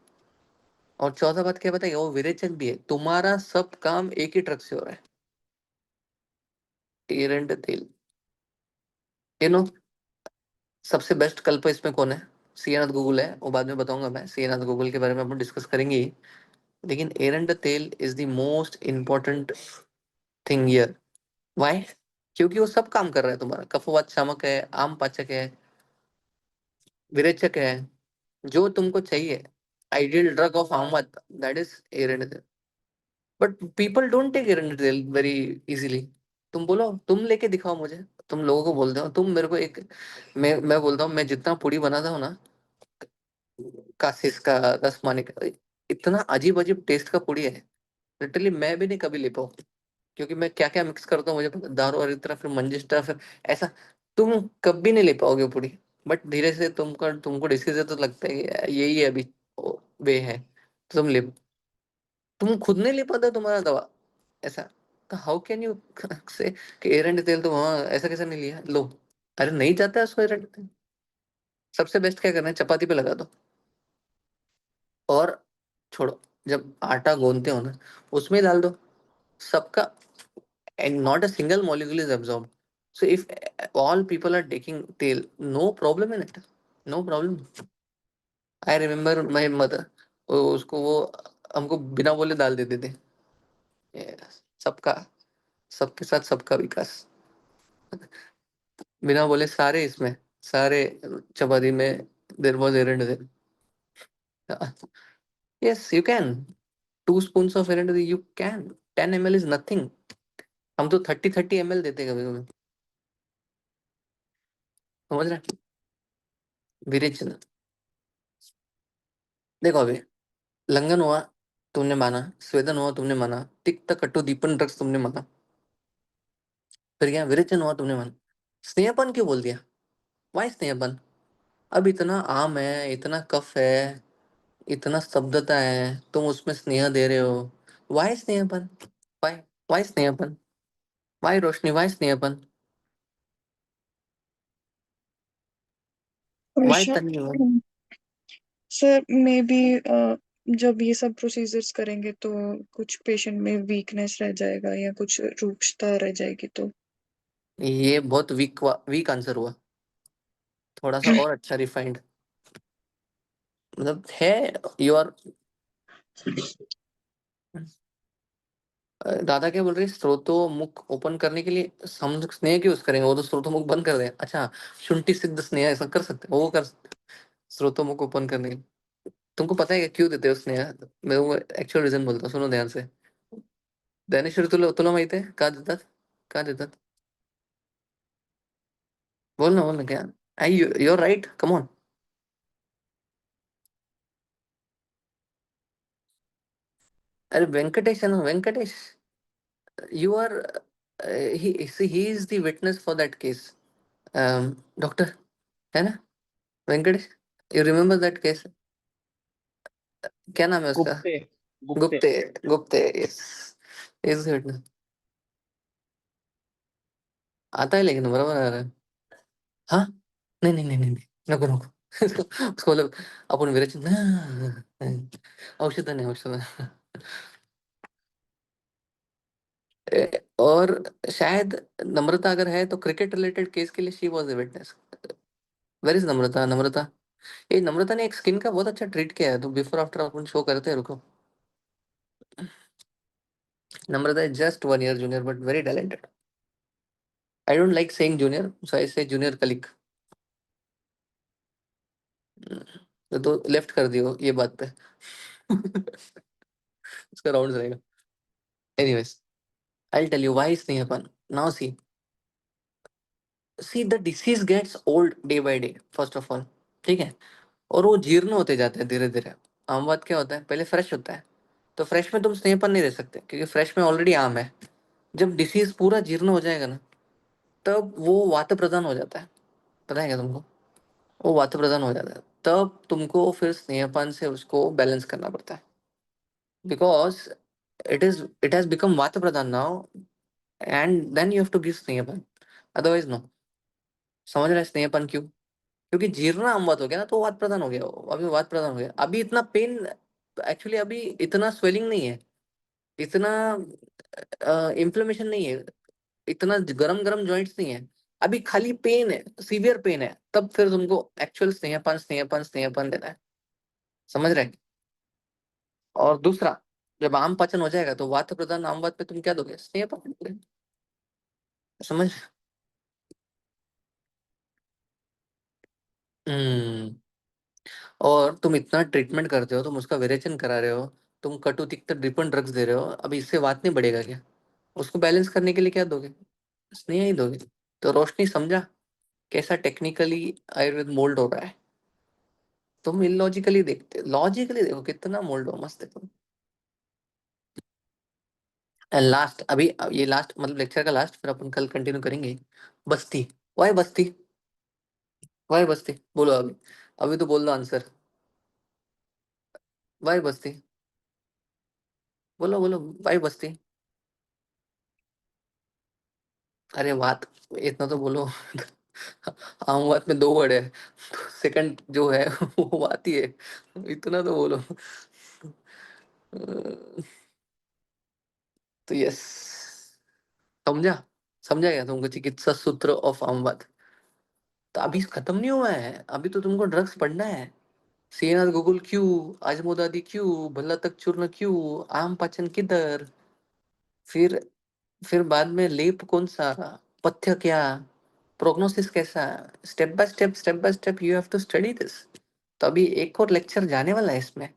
और चौथा बात क्या पता है क्या? वो विरेचक भी है। तुम्हारा सब काम एक ही ट्रक से हो रहा है, एरंड तेल। यू नो सबसे बेस्ट कल्प इसमें कौन है? सीएनाथ गूगल है, वो बाद में बताऊंगा मैं, सीएनाथ गूगल के बारे में अपन डिस्कस करेंगे ही। लेकिन एरंड तेल is the most important thing here. Why? क्योंकि वो सब काम कर रहा है तुम्हारा, कफवात शामक है, आम पाचक है, विरेचक है, जो तुमको चाहिए, आइडियल ड्रग ऑफ आमवात, दैट इज एरेंडेल। बट पीपल डोंट टेक एरेंडेल वेरी इजीली। तुम बोलो, तुम लेके दिखाओ मुझे। तुम लोगों को बोलते हो, तुम मेरे को एक, मैं बोलता हूँ, मैं जितना पूड़ी बनाता हूँ ना, कासिस का, दसमाने का, इतना अजीब अजीब टेस्ट का पूड़ी है, लिटरली मैं भी नहीं कभी ले पाऊँ। क्योंकि मैं क्या क्या मिक्स करता हूँ मुझे पता, दारू और तरह, फिर मंजिस्टा, फिर ऐसा तुम कभी नहीं ले पाओगे पूरी। बट धीरे से तुमको डिसीज है तो लगता है कि यही है अभी वे है, तो तुम ले, तुम खुद नहीं ले पाते तुम्हारा दवा, ऐसा। हाउ कैन यू से कि एरंड तेल तो हाँ, ऐसा कैसे नहीं लिया लो? अरे नहीं जाता है उसको एरंड तेल। सबसे बेस्ट क्या करना है, चपाती पे लगा दो और छोड़ो, जब आटा गूंदते हो ना उसमें डाल दो, सबका, and not a single molecule is absorbed. So if all people are taking tail, no problem in it, no problem. I remember my mother, उसको वो हमको बिना बोले डाल देते थे। Yes, सबका, सबके साथ सबका विकास, बिना बोले सारे इसमें, सारे चपाती में देर वॉज एरंड there. Yes you can, 2 spoons of एरंड, you can, 10 ml is nothing. हम तो 30 ml देते कभी कभी, समझ रहे हैं? विरेचन देखो, अभी लंगन हुआ, तुमने माना, स्वेदन हुआ तुमने माना, तिक्त कटु दीपन ड्रग्स तुमने माना, फिर क्या विरेचन हुआ तुमने माना, स्नेहपन क्यों बोल दिया? वाई स्नेहपन? अब इतना आम है, इतना कफ है, इतना स्तब्धता है, तुम उसमें स्नेह दे रहे हो। वाई स्नेहपन? वाई? वाई स्नेहपन? वाई रोशनी, वाई स्नेहपन? Why Varsha Tanvi? Sir maybe जब ये सब प्रोसीजर्स करेंगे तो कुछ पेशेंट में वीकनेस रह जाएगा या कुछ रूक्षता रह जाएगी तो ये बहुत वीक आंसर हुआ, थोड़ा सा और अच्छा रिफाइंड। मतलब है, यू आर। दादा क्या बोल रहे हैं, स्रोतो मुख ओपन करने के लिए हम लोग स्नेह क्यों यूज करेंगे, वो तो स्रोतो मुख बंद कर दें। अच्छा, शुंठी सिद्ध स्नेह ऐसा कर सकते हैं, वो कर सकते हैं, स्रोतो मुख ओपन करने के लिए। तुमको पता है क्या क्यों देते हो स्नेह? मैं वो एक्चुअल रीजन बोलता हूँ, सुनो ध्यान से। ज्ञानेश्वरी, तुला माहिती आहे का देतात? का देतात? बोल ना, बोल ना, क्या? I, you are right, come on. अरे वेंकटेश है ना, Venkatesh, you are, he is the witness for that case, doctor, है ना Venkatesh? You remember that case? क्या नाम है उसका? Gupte Gupte Gupte. Gupte, yes, is witness. आता है लेकिन बराबर आ रहा है। हाँ, नहीं नहीं नहीं नहीं नहीं, नको नको। उसको बोलो, आपण विरेचन औषध नहीं, औषध नहीं। और शायद नम्रता अगर है तो क्रिकेट रिलेटेड केस के लिए she was a witness. Where is Namrata? Namrata, ये नम्रता ने एक स्किन का बहुत अच्छा ट्रीट किया है, तो बिफोर आफ्टर अपन शो करते हैं, रुको। Namrata is just 1 year junior but very talented. I don't like saying junior, so I say junior कलिक। तो लेफ्ट कर दियो ये बात पे। उसका राउंड रहेगा। Anyways, I tell you why स्नेहपन। Now see the disease gets old day by day, first of all, ठीक है, और वो जीर्ण होते जाते हैं धीरे धीरे। आम बात क्या होता है, पहले फ्रेश होता है, तो फ्रेश में तुम स्नेहपन नहीं दे सकते क्योंकि फ्रेश में ऑलरेडी आम है। जब डिसीज पूरा जीर्ण हो जाएगा ना, तब वो वात प्रदान हो जाता है। पता है क्या तुमको? वो वात प्रदान हो जाता है, तब तुमको फिर स्नेहपान से उसको बैलेंस करना पड़ता है, बिकॉज इट हैज बिकम वात प्रदान now, and then you have to give स्नेहपान, अदरवाइज नो। समझ रहे हैं स्नेहपान क्यों? क्योंकि जीर्ण अमवात हो गया ना, तो वात प्रदान हो गया, अभी वात प्रदान हो गया, अभी इतना पेन, एक्चुअली अभी इतना स्वेलिंग नहीं है, इतना इन्फ्लेमेशन नहीं है, इतना गरम गरम जॉइंट्स नहीं है, अभी खाली पेन है, सीवियर पेन है, तब फिर तुमको एक्चुअल स्नेहपान स्नेहपान स्नेहपान देना है। समझ रहे हैं? और दूसरा, जब आम पाचन हो जाएगा तो वात प्रदान आम वात पे तुम क्या दोगे? स्नेहपान दोगे। समझ? हम्म। और तुम इतना ट्रीटमेंट करते हो, तुम उसका विरेचन करा रहे हो, तुम कटु तिक्त ड्रिपन ड्रग्स दे रहे हो, अभी इससे वात नहीं बढ़ेगा क्या? उसको बैलेंस करने के लिए क्या दोगे? स्नेह ही दोगे। तो रोशनी, समझा कैसा टेक्निकली आयुर्वेद मोल्ड हो रहा है? तुम इलॉजिकली देखते, लॉजिकली देखो कितना मोल्ड हो, मस्त देखो। एंड लास्ट, अभी ये लास्ट मतलब लेक्चर का लास्ट, फिर अपन कल कंटिन्यू करेंगे। बस्ती, वाई बस्ती? वाई बस्ती बोलो अभी, अभी तो बोल दो आंसर। वाई बस्ती? बोलो बोलो, वाई बस्ती? अरे बात, इतना तो बोलो। आम बात में 2 वर्ड है, सेकंड जो है वो बात ही है, इतना तो बोलो। तो यस, समझा? समझा गया तुमको चिकित्सा सूत्र ऑफ अमवत? तो अभी खत्म नहीं हुआ है, अभी तो तुमको ड्रग्स पढ़ना है। सीनाथ गुगुल क्यों, आजमोदादी क्यों, भल्ला तक चूर्ण क्यों, आम पाचन किधर, फिर फिर बाद में लेप कौन सा, पथ्य क्या, प्रोग्नोसिस कैसा, step by step you have to study this. तो अभी एक और लेक्चर जाने वाला है इसमें,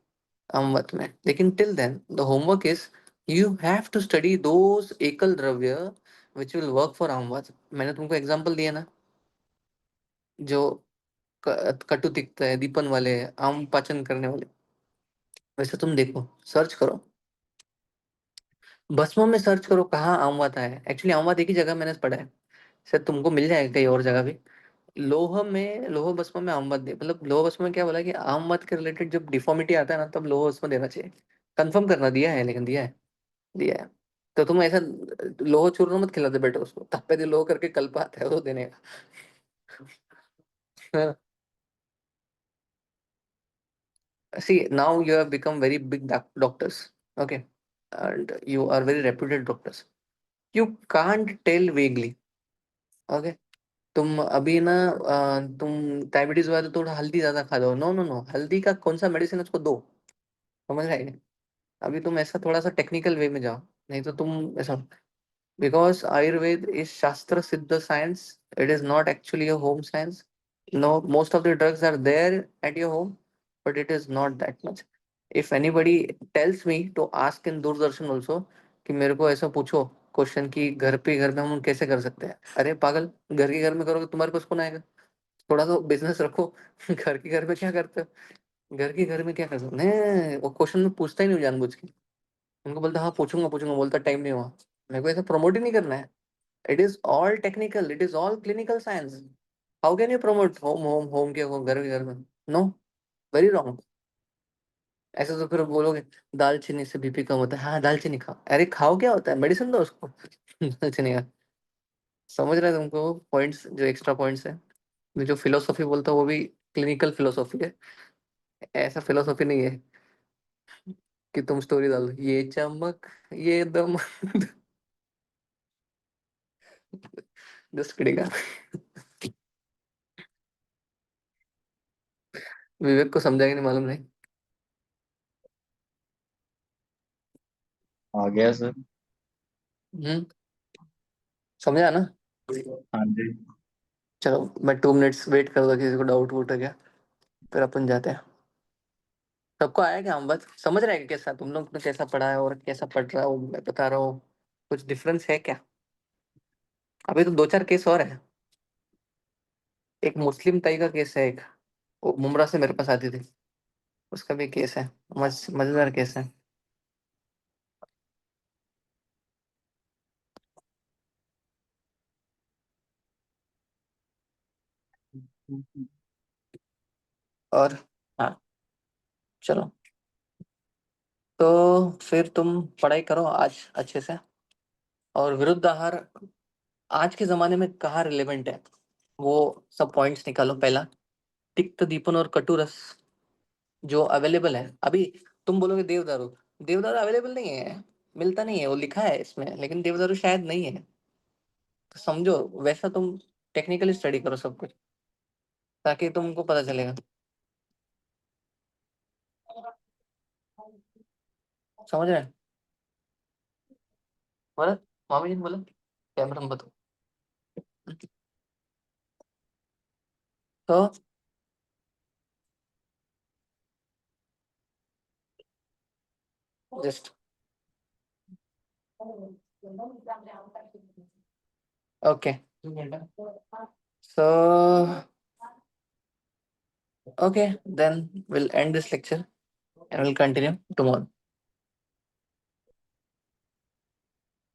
अमवत में, लेकिन till then the homework is you have to study those एकल द्रव्य which will work for amavata. मैंने तुमको एग्जांपल दिया ना, जो कटु तिक्त है, दीपन वाले, आम पाचन करने वाले, वैसे तुम देखो, सर्च करो। भस्म में सर्च करो कहाँ आमवत है। एक्चुअली आमवत एक ही जगह मैंने पढ़ा है, शायद तुमको मिल जाएगा कहीं और जगह भी। लोह में, लोह भस्म में आमवत दे, मतलब लोह भस्म में क्या बोला कि आमवत के रिलेटेड जब डिफॉर्मिटी आता है ना तब लोह भस्म देना चाहिए। कंफर्म करना, दिया है लेकिन दिया है, दिया है। तो तुम ऐसा लोह चूर्ण मत खिलाते बेटा उसको, तप्पे दे लोह करके कल्प आता है वो देने का। See, now you have become very big doctors, okay, and you are very reputed doctors. You can't tell vaguely, okay. तुम अभी ना तुम डायबिटीज वाले थोड़ा हल्दी ज्यादा खा लो, नो नो नो, हल्दी का कौन सा मेडिसिन उसको दो, समझ रहे हैं? अभी तुम ऐसा थोड़ा सा टेक्निकल वे में जाओ, नहीं तो तुम ऐसा, बिकॉज आयुर्वेद इज शास्त्र सिद्ध science, it is not actually a home science. No, most of the drugs are there at your home, but it is not that much. If anybody tells me to ask in Doordarshan also कि मेरे को ऐसा पूछो question कि घर में हम कैसे कर सकते हैं, अरे पागल, घर के घर में करोगे तुम्हारे पास कौन आएगा? थोड़ा तो बिजनेस रखो। घर के घर में क्या करते हो? घर के घर में क्या करते हो? नहीं, वो क्वेश्चन में पूछता ही नहीं हूँ जानबूझ के। उनको बोलता हाँ पूछूंगा पूछूंगा, बोलता टाइम नहीं हुआ। मेरे को ऐसा प्रमोट ही नहीं करना है। It is all technical, it is all clinical science. How can you promote home home home के हो घर के घर में? No, very wrong. ऐसे तो फिर बोलोगे दालचीनी से बीपी कम होता है, हाँ दालचीनी खाओ, अरे खाओ क्या होता है, मेडिसिन दो उसको। दालचीनी का, समझ रहे हैं तुमको पॉइंट्स, जो एक्स्ट्रा पॉइंट्स है। मैं जो फिलोसॉफी बोलता हूँ वो भी क्लिनिकल फिलोसॉफी है, ऐसा फिलोसॉफी नहीं है कि तुम स्टोरी डाल दो ये चमक ये दम। Just kidding. विवेक को समझाएंगे नहीं मालूम नहीं। आ गया सर। हम्म, समझा ना? हाँ जी। चलो मैं 2 मिनट्स वेट कर दो, किसी को डाउट वूट है क्या, फिर अपन जाते हैं। सबको आया क्या हम, बस समझ रहे हैं कैसा तुम लोग ने कैसा पढ़ा है और कैसा पढ़ रहा है वो मैं बता रहा हूँ, कुछ डिफरेंस है क्या? अभी तो 2 4 केस और है। एक मुस्लिम ताई का केस है, एक वो मुमरा से मेरे पास आती थी, उसका भी केस है, मजेदार केस है। और हाँ, चलो, तो फिर तुम पढ़ाई करो आज अच्छे से। और विरुद्ध आहार आज के जमाने में कहाँ रिलेवेंट है, वो सब पॉइंट्स निकालो पहला। तिक्त दीपन और कटु रस जो अवेलेबल है अभी, तुम बोलोगे देवदारू, देवदारू अवेलेबल नहीं है, मिलता नहीं है, वो लिखा है इसमें लेकिन देवदारू शायद नहीं है। तो समझो वैसा तुम टेक्निकली स्टडी करो सब कुछ, ताकि तुमको पता चलेगा। समझ रहे हैं? बोला, मामी जी ने बोला कैमरा में बताओ। तो just okay, so okay, then we'll end this lecture and we'll continue tomorrow.